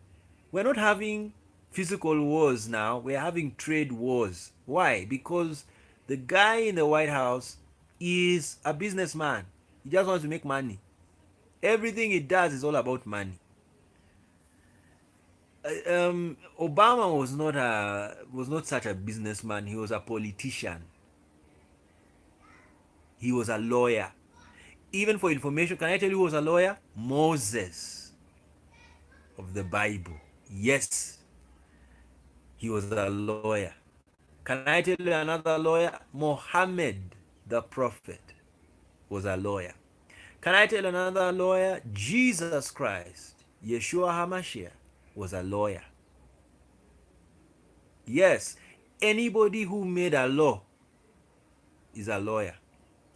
we're not having physical wars now, we're having trade wars. Why? Because the guy in the White House is a businessman. He just wants to make money. Everything he does is all about money. Obama was not such a businessman. He was a politician. He was a lawyer. Even for information, can I tell you who was a lawyer? Moses of the Bible. Yes, he was a lawyer. Can I tell you another lawyer? Muhammad the prophet was a lawyer. Can I tell you another lawyer? Jesus Christ, Yeshua HaMashiach, was a lawyer. Yes, anybody who made a law is a lawyer,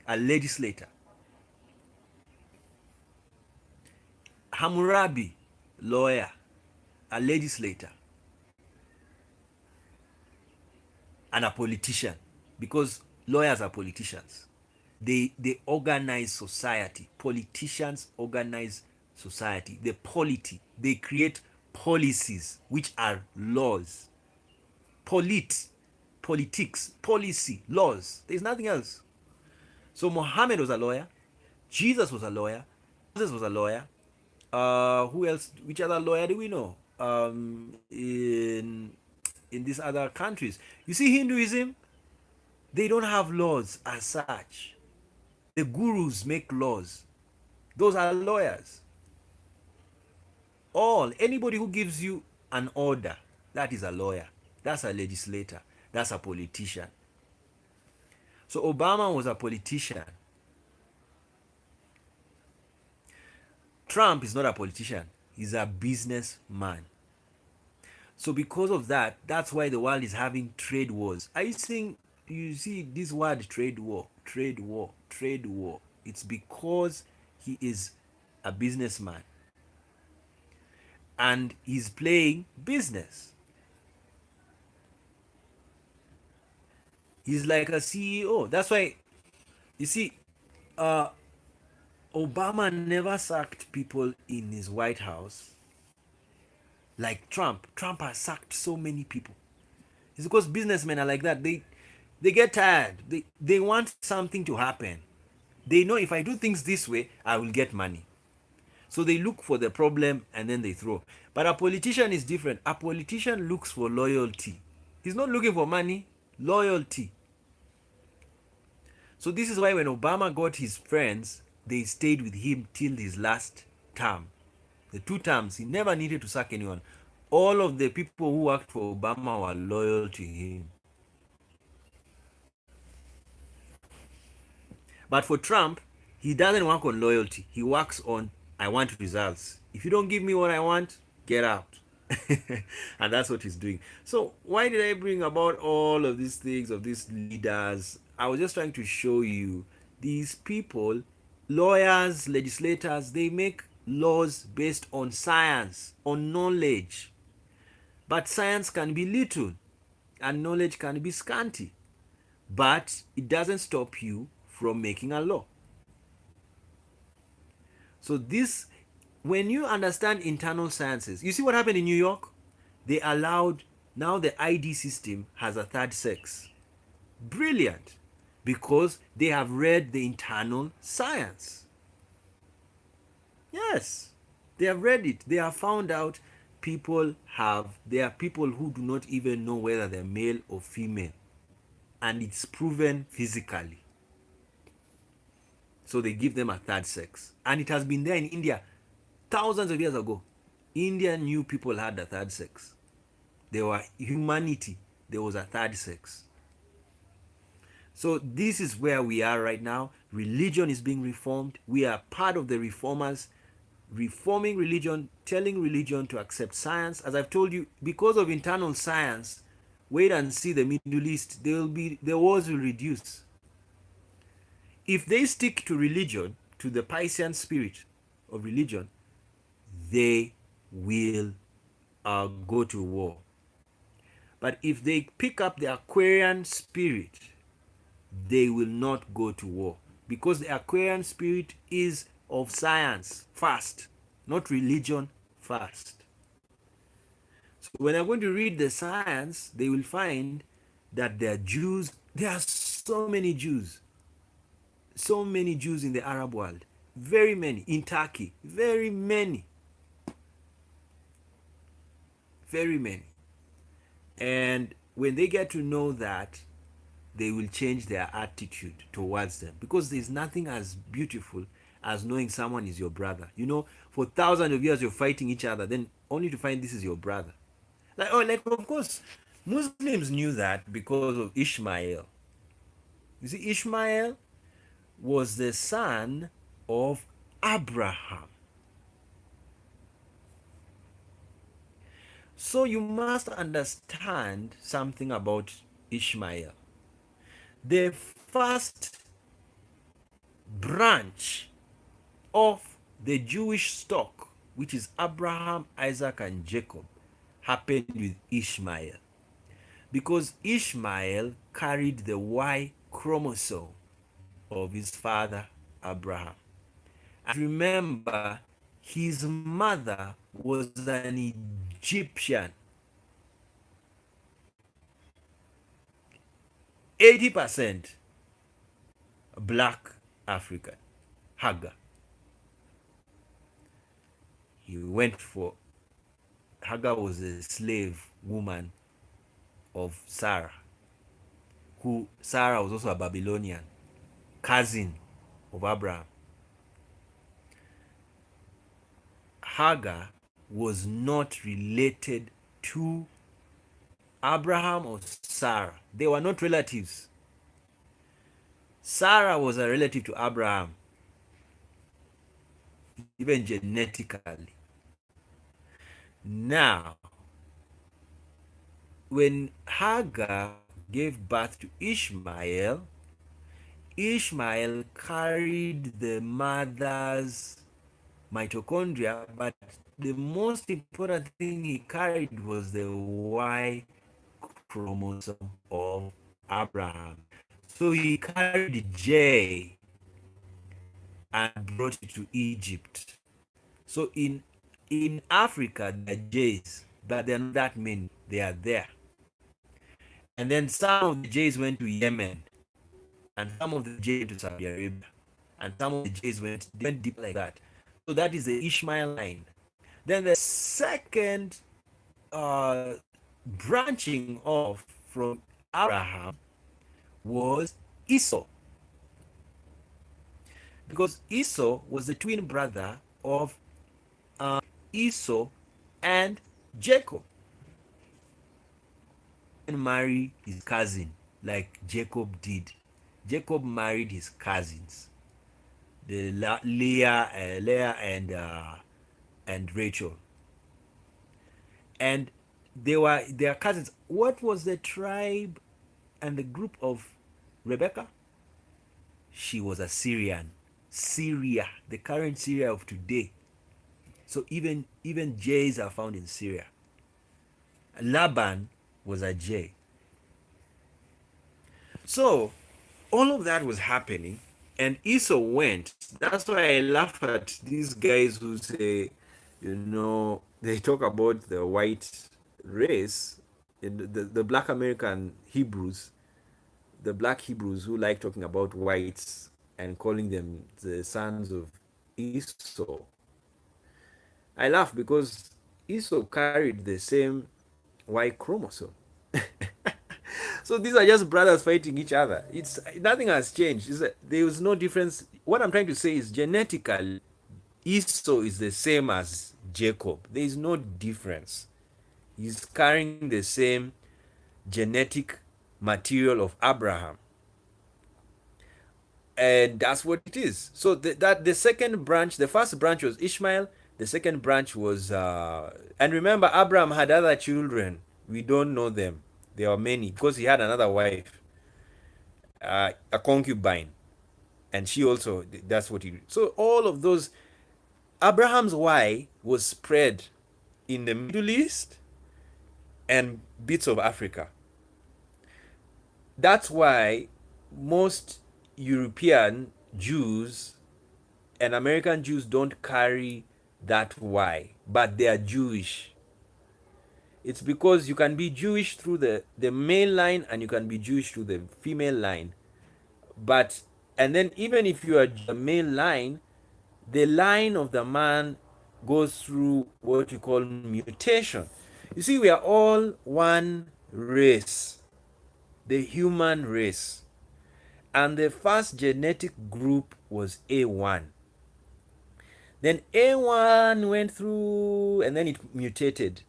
a legislator. Hammurabi, lawyer, a legislator, and a politician, because lawyers are politicians. They organize society. Politicians organize society. The polity, they create policies which are laws. Politics, policy, laws. There's nothing else. So Muhammad was a lawyer. Jesus was a lawyer. Moses was a lawyer. Who else? Which other lawyer do we know? In these other countries, you see, Hinduism, they don't have laws as such. The gurus make laws. Those are lawyers. Anybody who gives you an order, that is a lawyer. That's a legislator. That's a politician. So Obama was a politician. Trump is not a politician. He's a businessman. So because of that, that's why the world is having trade wars. Are you seeing, you see this word trade war, trade war, trade war? It's because he is a businessman and he's playing business. He's like a CEO. That's why, you see, Obama never sacked people in his White House like Trump. Trump has sacked so many people. It's because businessmen are like that. They get tired. They want something to happen. They know if I do things this way, I will get money. So they look for the problem and then they throw. But a politician is different. A politician looks for loyalty. He's not looking for money, loyalty. So this is why when Obama got his friends, they stayed with him till his last term. The 2 terms, he never needed to sack anyone. All of the people who worked for Obama were loyal to him. But for Trump, he doesn't work on loyalty. He works on, I want results. If you don't give me what I want, get out. And that's what he's doing. So why did I bring about all of these things, of these leaders? I was just trying to show you these people, lawyers, legislators, they make laws based on science, on knowledge. But science can be little and knowledge can be scanty. But it doesn't stop you from making a law. So this, when you understand internal sciences, you see what happened in New York? They allowed Now the ID system has a third sex. Brilliant. Because they have read the internal science. Yes, they have read it. They have found out there are people who do not even know whether they're male or female. And it's proven physically. So they give them a third sex. And it has been there in India thousands of years ago. India knew people had a third sex. There were humanity. There was a third sex. So this is where we are right now. Religion is being reformed. We are part of the reformers, reforming religion, telling religion to accept science. As I've told you, because of internal science, wait and see the Middle East, the wars will reduce. If they stick to religion, to the Piscean spirit of religion, they will go to war. But if they pick up the Aquarian spirit, they will not go to war, because the Aquarian spirit is of science first, not religion first. So when they're going to read the science, they will find that there are so many Jews in the Arab world, very many in Turkey, very many. And when they get to know that, they will change their attitude towards them, because there's nothing as beautiful as knowing someone is your brother. For thousands of years you're fighting each other, then only to find this is your brother. Like of course, Muslims knew that because of Ishmael. You see, Ishmael was the son of Abraham. So you must understand something about Ishmael. The first branch of the Jewish stock, which is Abraham, Isaac, and Jacob, happened with Ishmael, because Ishmael carried the Y chromosome of his father Abraham. And remember, his mother was an Egyptian. 80% black African. Hagar. Hagar was a slave woman of Sarah. Sarah was also a Babylonian, cousin of Abraham. Hagar was not related to Abraham or Sarah. They were not relatives. Sarah was a relative to Abraham, even genetically. Now, when Hagar gave birth to Ishmael, Ishmael carried the mother's mitochondria, but the most important thing he carried was the Y chromosome of Abraham. So he carried J and brought it to Egypt. So in Africa, there are J's, but they're not that many. They are there. And then some of the J's went to Yemen, and some of the J's went to Saudi Arabia, and some of the J's went deep like that. So that is the Ishmael line. Then the second branching off from Abraham was Esau, because Esau was the twin brother of Esau and Jacob. And marry his cousin like Jacob did. Jacob married his cousins, the Leah and Rachel, and they were their cousins. What was the tribe and the group of Rebecca? She was a Syrian. Syria, the current Syria of today. So even J's are found in Syria. Laban was a J. So all of that was happening, and Esau went. That's why I laugh at these guys who say, they talk about the white race, the black American Hebrews, the black Hebrews who like talking about whites and calling them the sons of Esau. I laugh because Esau carried the same Y chromosome. So these are just brothers fighting each other. It's nothing has changed. There is no difference. What I'm trying to say is genetically, Esau is the same as Jacob. There is no difference. He's carrying the same genetic material of Abraham, and that's what it is. So that the second branch, the first branch was Ishmael. The second branch was, and remember, Abraham had other children. We don't know them. There are many because he had another wife, a concubine, and she also. That's what he. So all of those, Abraham's Y was spread in the Middle East and bits of Africa. That's why most European Jews and American Jews don't carry that Y, but they are Jewish. It's because you can be Jewish through the male line and you can be Jewish through the female line. But, and then even if you are the male line, the line of the man goes through what you call mutation. You see, we are all one race, the human race. And the first genetic group was A1. Then A1 went through and then it mutated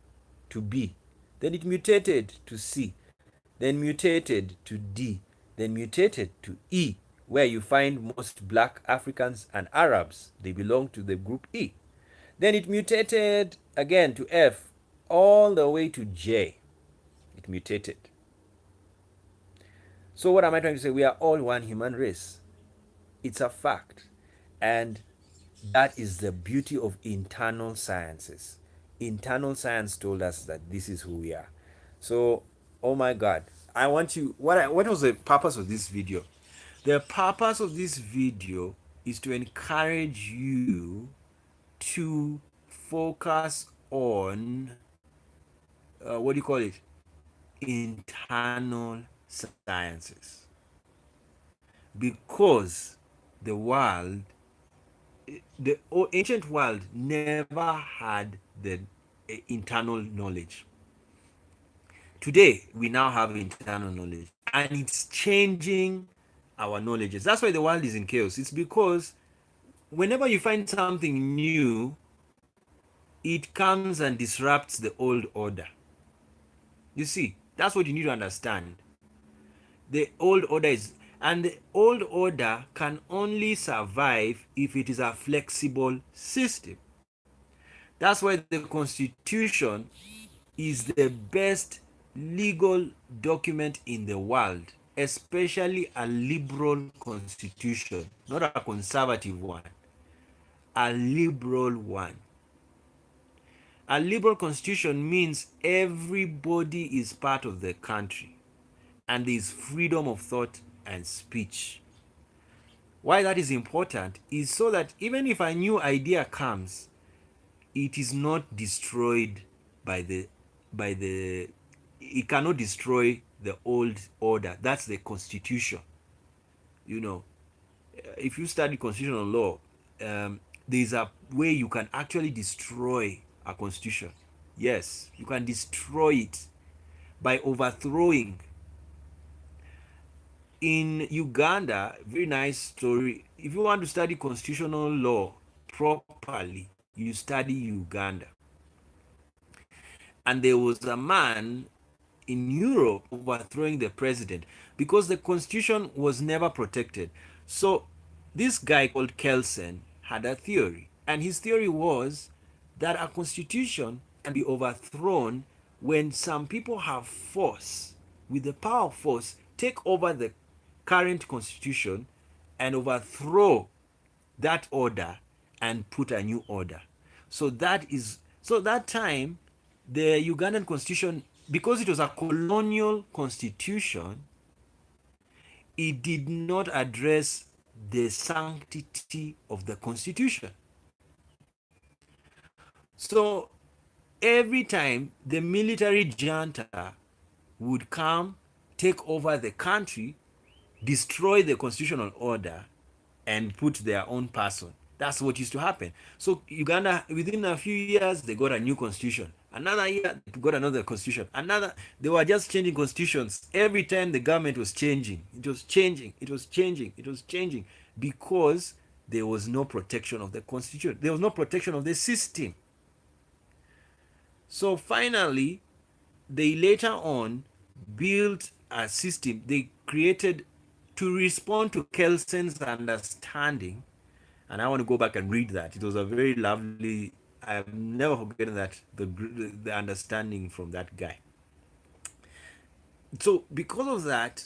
to B. Then it mutated to C. Then mutated to D. Then mutated to E, where you find most black Africans and Arabs. They belong to the group E. Then it mutated again to F, all the way to J. It mutated. So what am I trying to say? We are all one human race. It's a fact. And that is the beauty of internal sciences. Internal science told us that this is who we are. So, oh my God, I want you. What was the purpose of this video? The purpose of this video is to encourage you to focus on what do you call it? Internal sciences, because the world, the ancient world never had the internal knowledge. Today we now have internal knowledge and it's changing our knowledges. That's why the world is in chaos. It's because whenever you find something new, it comes and disrupts the old order. You see, that's what you need to understand. The old order is, and the old order can only survive if it is a flexible system. That's why the Constitution is the best legal document in the world, especially a liberal constitution, not a conservative one, a liberal one. A liberal constitution means everybody is part of the country and there is freedom of thought and speech. Why that is important is so that even if a new idea comes, it is not destroyed by the it cannot destroy the old order. That's the constitution. You know, if you study constitutional law, there's a way you can actually destroy a constitution. Yes, you can destroy it by overthrowing. In Uganda, very nice story. If you want to study constitutional law properly, you study Uganda. And there was a man in Europe overthrowing the president because the constitution was never protected. So this guy called Kelsen had a theory, and his theory was that a constitution can be overthrown when some people have force, with the power of force, take over the current constitution and overthrow that order and put a new order. So that time the Ugandan constitution, because it was a colonial constitution, it did not address the sanctity of the constitution. So every time the military junta would come, take over the country, destroy the constitutional order, and put their own person. That's what used to happen. So Uganda, within a few years, they got a new constitution. Another year, they got another constitution. Another, they were just changing constitutions every time the government was changing. It was changing. It was changing. It was changing because there was no protection of the constitution. There was no protection of the system. So finally, they later on built a system they created to respond to Kelsen's understanding. And I want to go back and read that. It was a very lovely, I've never forgotten that, the understanding from that guy. So because of that,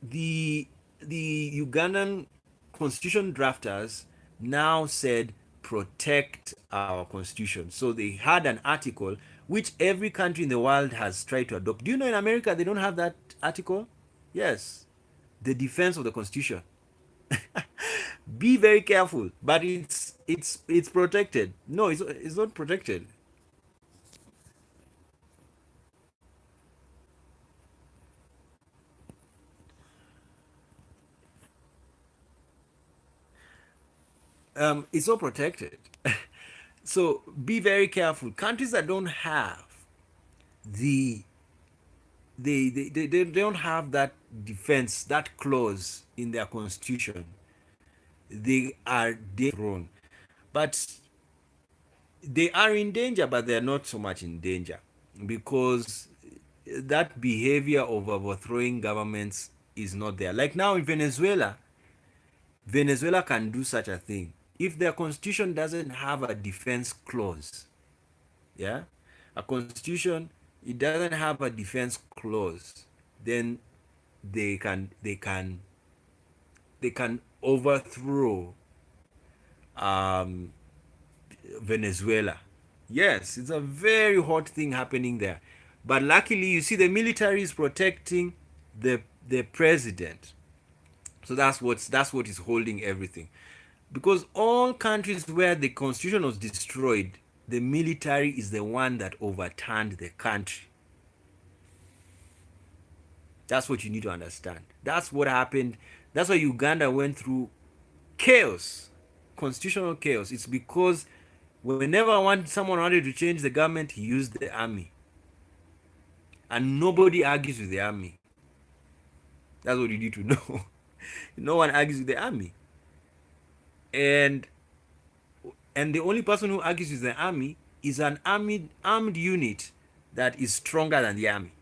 the Ugandan constitution drafters now said protect our constitution. So they had an article which every country in the world has tried to adopt. Do you know in America they don't have that article? Yes, the defense of the constitution. Be very careful, but it's protected. No, it's not protected. It's not protected. So be very careful. Countries that don't have the they don't have that defense, that clause in their constitution, they are thrown. But they are in danger, but they are not so much in danger because that behavior of overthrowing governments is not there. Like now in Venezuela, Venezuela can do such a thing. If their constitution doesn't have a defense clause, yeah, a constitution, it doesn't have a defense clause, then they can overthrow um, Venezuela. Yes, it's a very hot thing happening there. But luckily, you see, the military is protecting the president. So that's what is holding everything. Because all countries where the constitution was destroyed, the military is the one that overturned the country. That's what you need to understand. That's what happened. That's why Uganda went through chaos, constitutional chaos. It's because whenever someone wanted to change the government, he used the army. And nobody argues with the army. That's what you need to know. No one argues with the army. And the only person who argues with the army is an armed unit that is stronger than the army.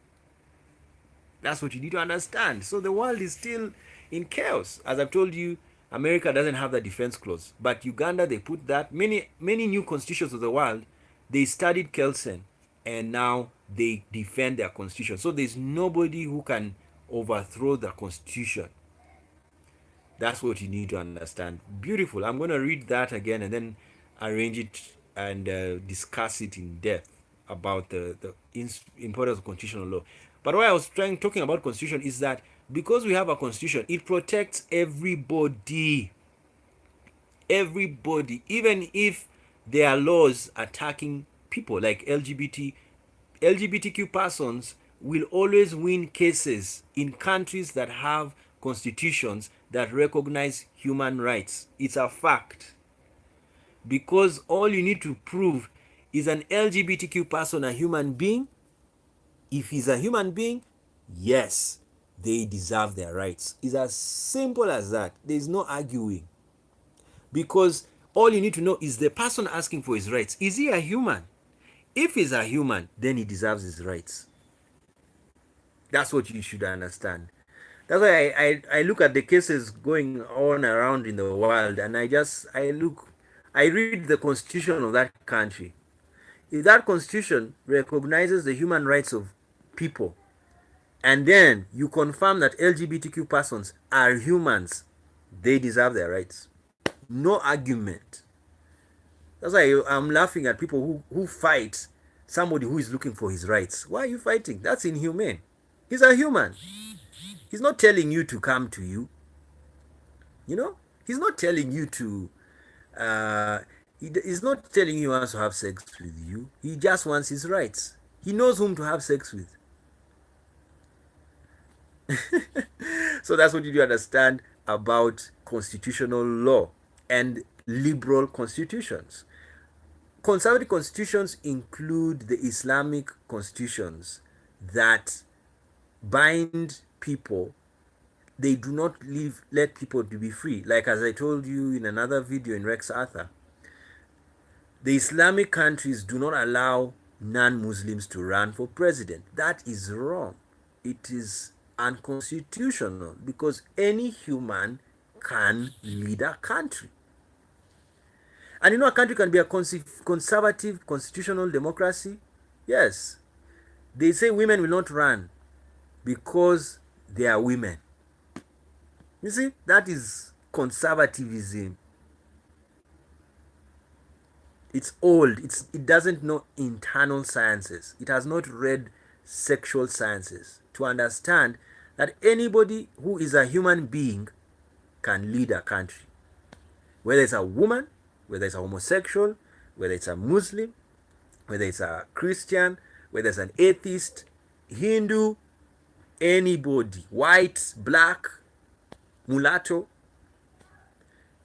That's what you need to understand. So the world is still in chaos. As I've told you, America doesn't have the defense clause, but Uganda, they put that. Many new constitutions of the world, they studied Kelsen, and now they defend their constitution. So there's nobody who can overthrow the constitution. That's what you need to understand. Beautiful. I'm going to read that again and then arrange it and discuss it in depth about the importance of constitutional law. But what I was talking about constitution is that because we have a constitution, it protects everybody. Everybody, even if there are laws attacking people like LGBTQ persons will always win cases in countries that have constitutions that recognize human rights. It's a fact. Because all you need to prove is an LGBTQ person a human being? If he's a human being, yes, they deserve their rights. It's as simple as that. There's no arguing. Because all you need to know is the person asking for his rights. Is he a human? If he's a human, then he deserves his rights. That's what you should understand. That's why I look at the cases going on around in the world, and I read the constitution of that country. If that constitution recognizes the human rights of people, and then you confirm that LGBTQ persons are humans, they deserve their rights. No argument. That's why I'm laughing at people who fight somebody who is looking for his rights. Why are you fighting? That's inhumane. He's a human. He's not telling you to come to you. You know? He's not telling you to he's not telling you he wants to have sex with you. He just wants his rights. He knows whom to have sex with. So that's what you do understand about constitutional law and liberal constitutions. Conservative constitutions include the Islamic constitutions that bind people. They do not let people to be free. Like as I told you in another video in Rex Arthur, the Islamic countries do not allow non-Muslims to run for president. That is wrong. It is unconstitutional because any human can lead a country. And you know, a country can be a conservative constitutional democracy. Yes, they say women will not run because they are women. You see, that is conservatism. It's old. It doesn't know internal sciences. It has not read sexual sciences to understand that anybody who is a human being can lead a country. Whether it's a woman, whether it's a homosexual, whether it's a Muslim, whether it's a Christian, whether it's an atheist, Hindu, anybody, white, black, mulatto,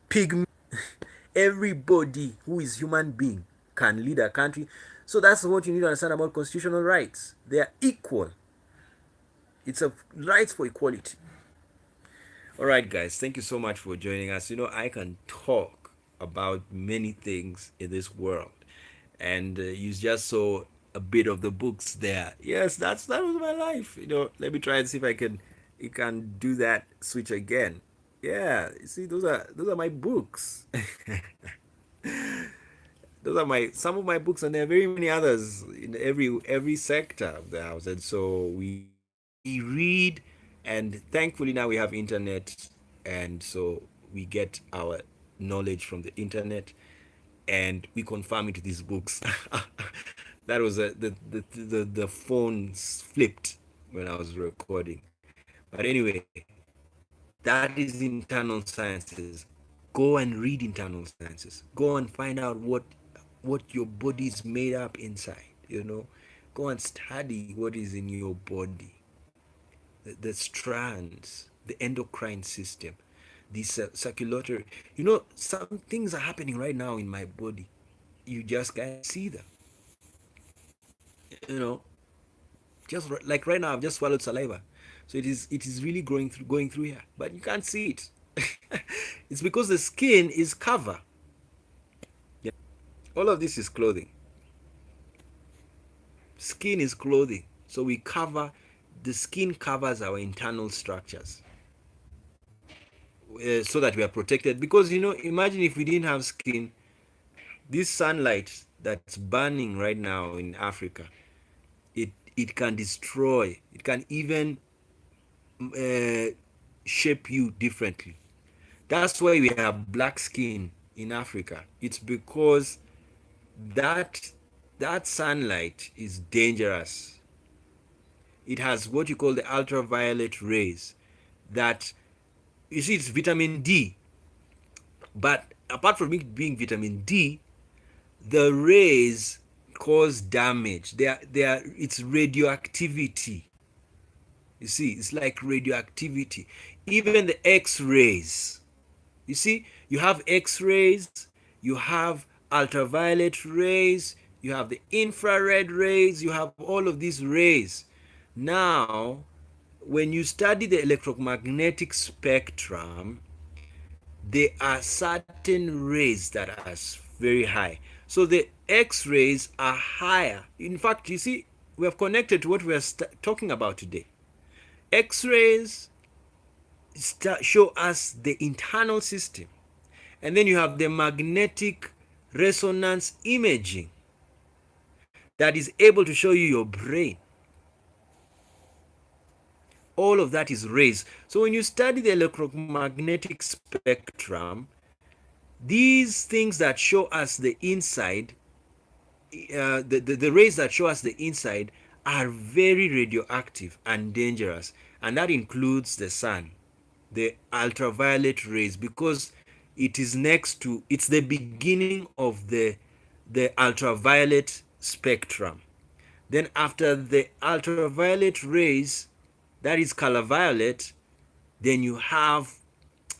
pygmy, everybody who is human being can lead a country. So that's what you need to understand about constitutional rights. They are equal. It's a rights for equality. All right, guys, thank you so much for joining us. You know, I can talk about many things in this world, and you just saw a bit of the books there. Yes, that was my life. You know, let me try and see if I can you can do that switch again. Yeah, you see, those are my books. Those are my some of my books, and there are very many others in every sector of the house. And so we read, and thankfully now we have internet, and so we get our knowledge from the internet, and we confirm it to these books. That was the phones flipped when I was recording. But anyway, that is internal sciences. Go and read internal sciences. Go and find out what your body is made up inside. You know, go and study what is in your body, the strands, the endocrine system, the circulatory. You know, some things are happening right now in my body. You just can't see them. You know, just like right now, I've just swallowed saliva, so it is really going through here, but you can't see it. It's because the skin is cover. Yeah. All of this is clothing. Skin is clothing, so we cover. The skin covers our internal structures, so that we are protected. Because you know, imagine if we didn't have skin, this sunlight that's burning right now in Africa, it can destroy. It can even uh, shape you differently. That's why we have black skin in Africa. It's because that that sunlight is dangerous. It has what you call the ultraviolet rays. That you see, it's vitamin D, but apart from it being vitamin D, the rays cause damage. They are it's radioactivity. You see, it's like radioactivity. Even the X-rays. You see, you have X-rays, you have ultraviolet rays, you have the infrared rays, you have all of these rays. Now, when you study the electromagnetic spectrum, there are certain rays that are very high. So the X-rays are higher. In fact, you see, we have connected to what we are talking about today. X-rays show us the internal system, and then you have the magnetic resonance imaging that is able to show you your brain. All of that is rays. So when you study the electromagnetic spectrum, these things that show us the inside, the rays that show us the inside are very radioactive and dangerous, and that includes the sun, the ultraviolet rays, because it's the beginning of the ultraviolet spectrum. Then after the ultraviolet rays, that is color violet. Then you have,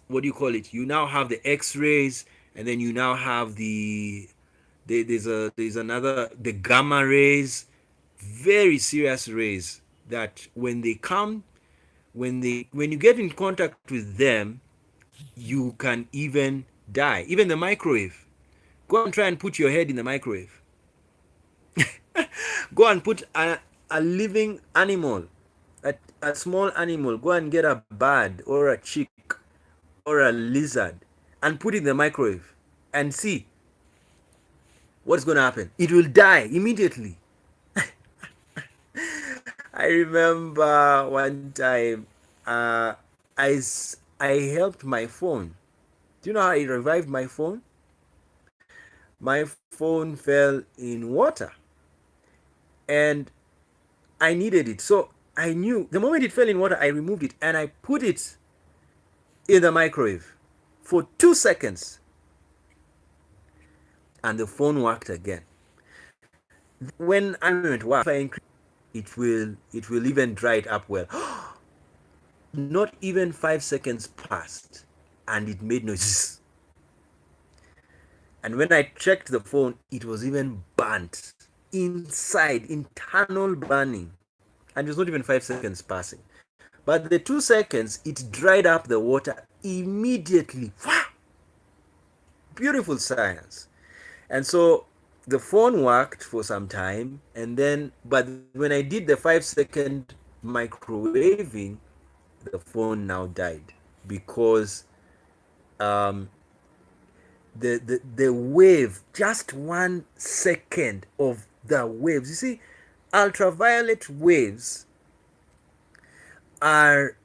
what do you call it? You now have the X-rays, and then you now have there's another, the gamma rays, very serious rays that when they come, when you get in contact with them, you can even die. Even the microwave. Go and try and put your head in the microwave. Go and put a living animal, a small animal. Go and get a bird or a chick or a lizard and put it in the microwave and see what's going to happen. It will die immediately. I remember one time, uh, I helped my phone. Do you know how I revived my phone? My phone fell in water and I needed it. So I knew the moment it fell in water, I removed it and I put it in the microwave for 2 seconds and the phone worked again. When I went, wow, if I increase, it will even dry it up well. Not even 5 seconds passed and it made noises. And when I checked the phone, it was even burnt inside, internal burning. And it was not even 5 seconds passing. But the 2 seconds, it dried up the water immediately. Wow! Beautiful science. And so the phone worked for some time, and then, but when I did the 5 second microwaving, the phone now died because um, the wave, just 1 second of the waves. You see, ultraviolet waves are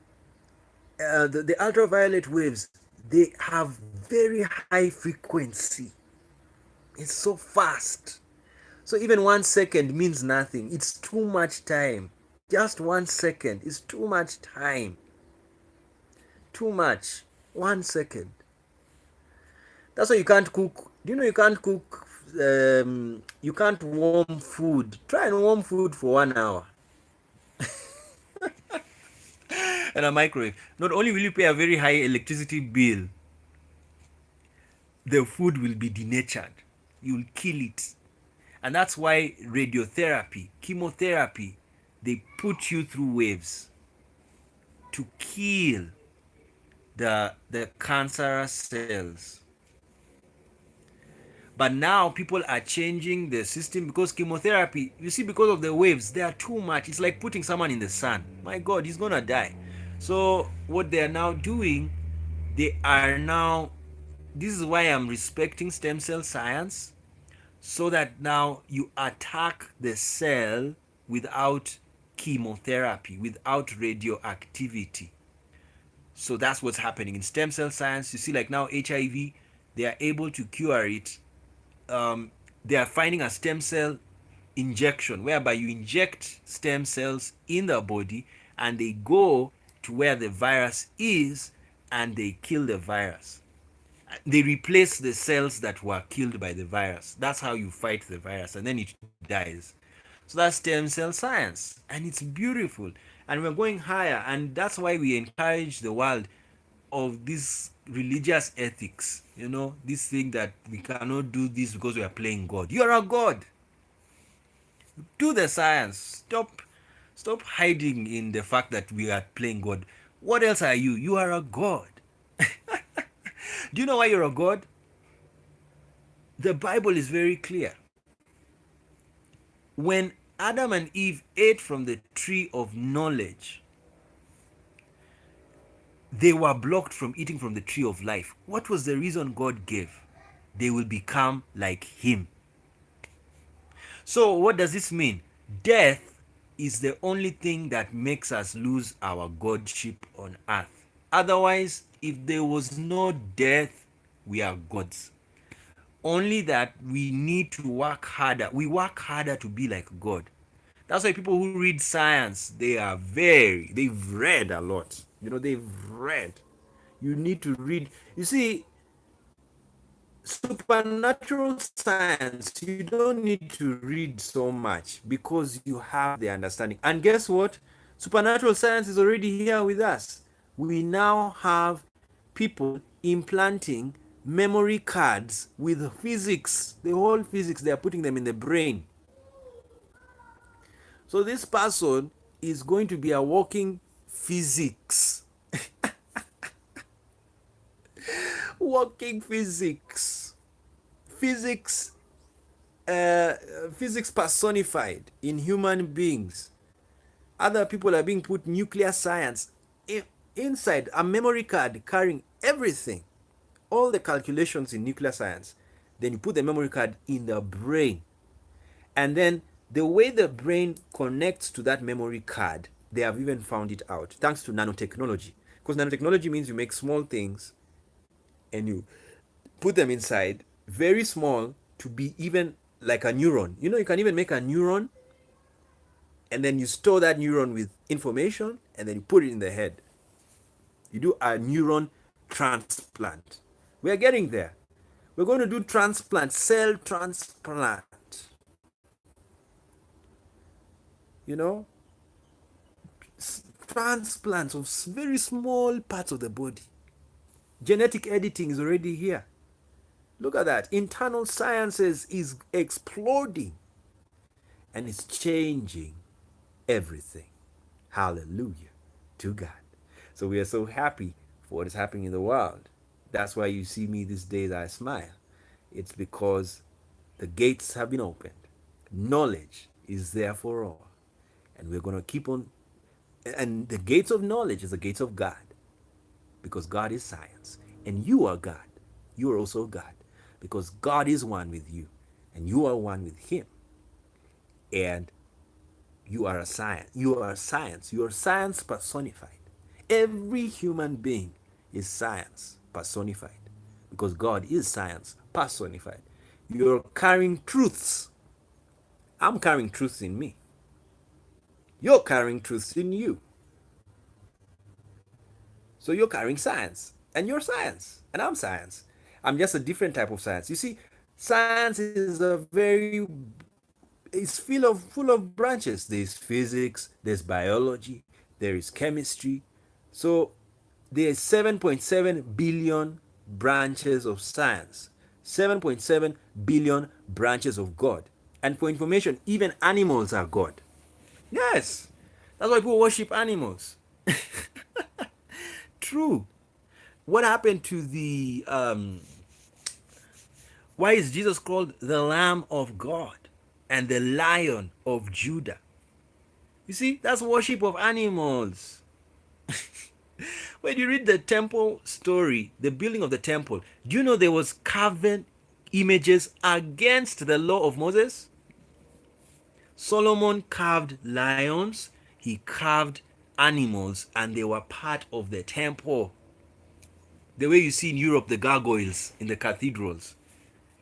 the ultraviolet waves. They have very high frequency. It's so fast. So even 1 second means nothing. It's too much time. Just 1 second is too much time. Too much. 1 second. That's why you can't cook. Do you know you can't cook? You can't warm food. Try and warm food for 1 hour. And a microwave. Not only will you pay a very high electricity bill, the food will be denatured. You'll kill it. And that's why radiotherapy, chemotherapy, they put you through waves to kill the cancerous cells. But now people are changing the system because chemotherapy, you see, because of the waves, they are too much. It's like putting someone in the sun. My God, he's gonna die. So what they are now doing, they are now, this is why I'm respecting stem cell science, so that now you attack the cell without chemotherapy, without radioactivity. So that's what's happening in stem cell science. You see, like now HIV, they are able to cure it. They are finding a stem cell injection whereby you inject stem cells in the body and they go to where the virus is and they kill the virus. They replace the cells that were killed by the virus. That's how you fight the virus, and then it dies. So that's stem cell science, and it's beautiful. And we're going higher, and that's why we encourage the world of this religious ethics. This thing that we cannot do this because we are playing God. You're a God. Do the science. Stop hiding in the fact that we are playing God. What else are you? You are a God. Do you know why you're a God? The Bible is very clear. When Adam and Eve ate from the tree of knowledge, they were blocked from eating from the tree of life. What was the reason God gave? They will become like Him. So, what does this mean? Death is the only thing that makes us lose our godship on earth. Otherwise, if there was no death, we are gods. Only that we need to work harder. We work harder to be like God. That's why people who read science, they've read a lot. They've read. You need to read. You see, supernatural science, you don't need to read so much because you have the understanding. And guess what? Supernatural science is already here with us. We now have people implanting memory cards with physics, the whole physics, they are putting them in the brain. So this person is going to be a walking physics. Walking physics. Physics, physics personified in human beings. Other people are being put nuclear science inside a memory card carrying everything, all the calculations in nuclear science. Then you put the memory card in the brain. And then the way the brain connects to that memory card, they have even found it out thanks to nanotechnology. Because nanotechnology means you make small things and you put them inside, very small, to be even like a neuron. You know, you can even make a neuron and then you store that neuron with information and then you put it in the head. You do a neuron transplant. We're getting there. We're going to do transplant, cell transplant. You know, transplants of very small parts of the body. Genetic editing is already here. Look at that. Internal sciences is exploding and it's changing everything. Hallelujah to God. So we are so happy for what is happening in the world. That's why you see me these days, I smile. It's because the gates have been opened. Knowledge is there for all. And we're going to keep on. And the gates of knowledge is the gates of God. Because God is science. And you are God. You are also God. Because God is one with you. And you are one with Him. And you are a science. You are science. You are science personified. Every human being is science personified. Because God is science personified. You're carrying truths. I'm carrying truths in me. You're carrying truths in you. So you're carrying science. And you're science. And I'm science. I'm just a different type of science. You see, science is a very, it's full of branches. There's physics, there's biology, there is chemistry. So there's 7.7 billion branches of science, 7.7 billion branches of God. And for information, even animals are God. Yes, that's why people worship animals. True. What happened to the why is Jesus called the Lamb of God and the Lion of Judah? You see, that's worship of animals. When you read the temple story, the building of the temple, do you know there was carven images against the law of Moses? Solomon carved lions, he carved animals, and they were part of the temple. The way you see in Europe the gargoyles in the cathedrals,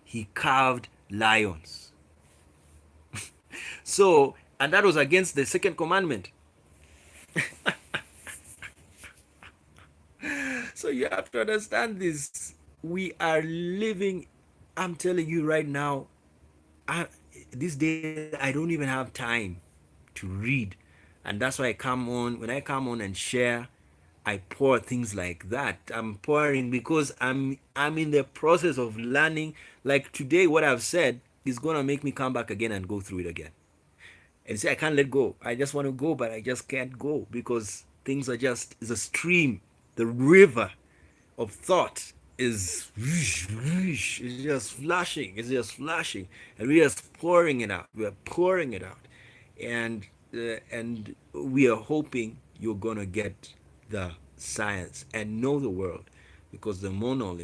he carved lions. So, and that was against the second commandment. So you have to understand this. We are living, I'm telling you right now, these days I don't even have time to read. And that's why I come on, when I come on and share, I pour things like that. I'm pouring because I'm in the process of learning. Like today, what I've said is gonna make me come back again and go through it again. And say I can't let go. I just want to go, but I just can't go because things are just, it's a stream. The river of thought is it's just flashing. It's just flashing, and we're just pouring it out. We are pouring it out, and we are hoping you're gonna get the science and know the world, because the more knowledge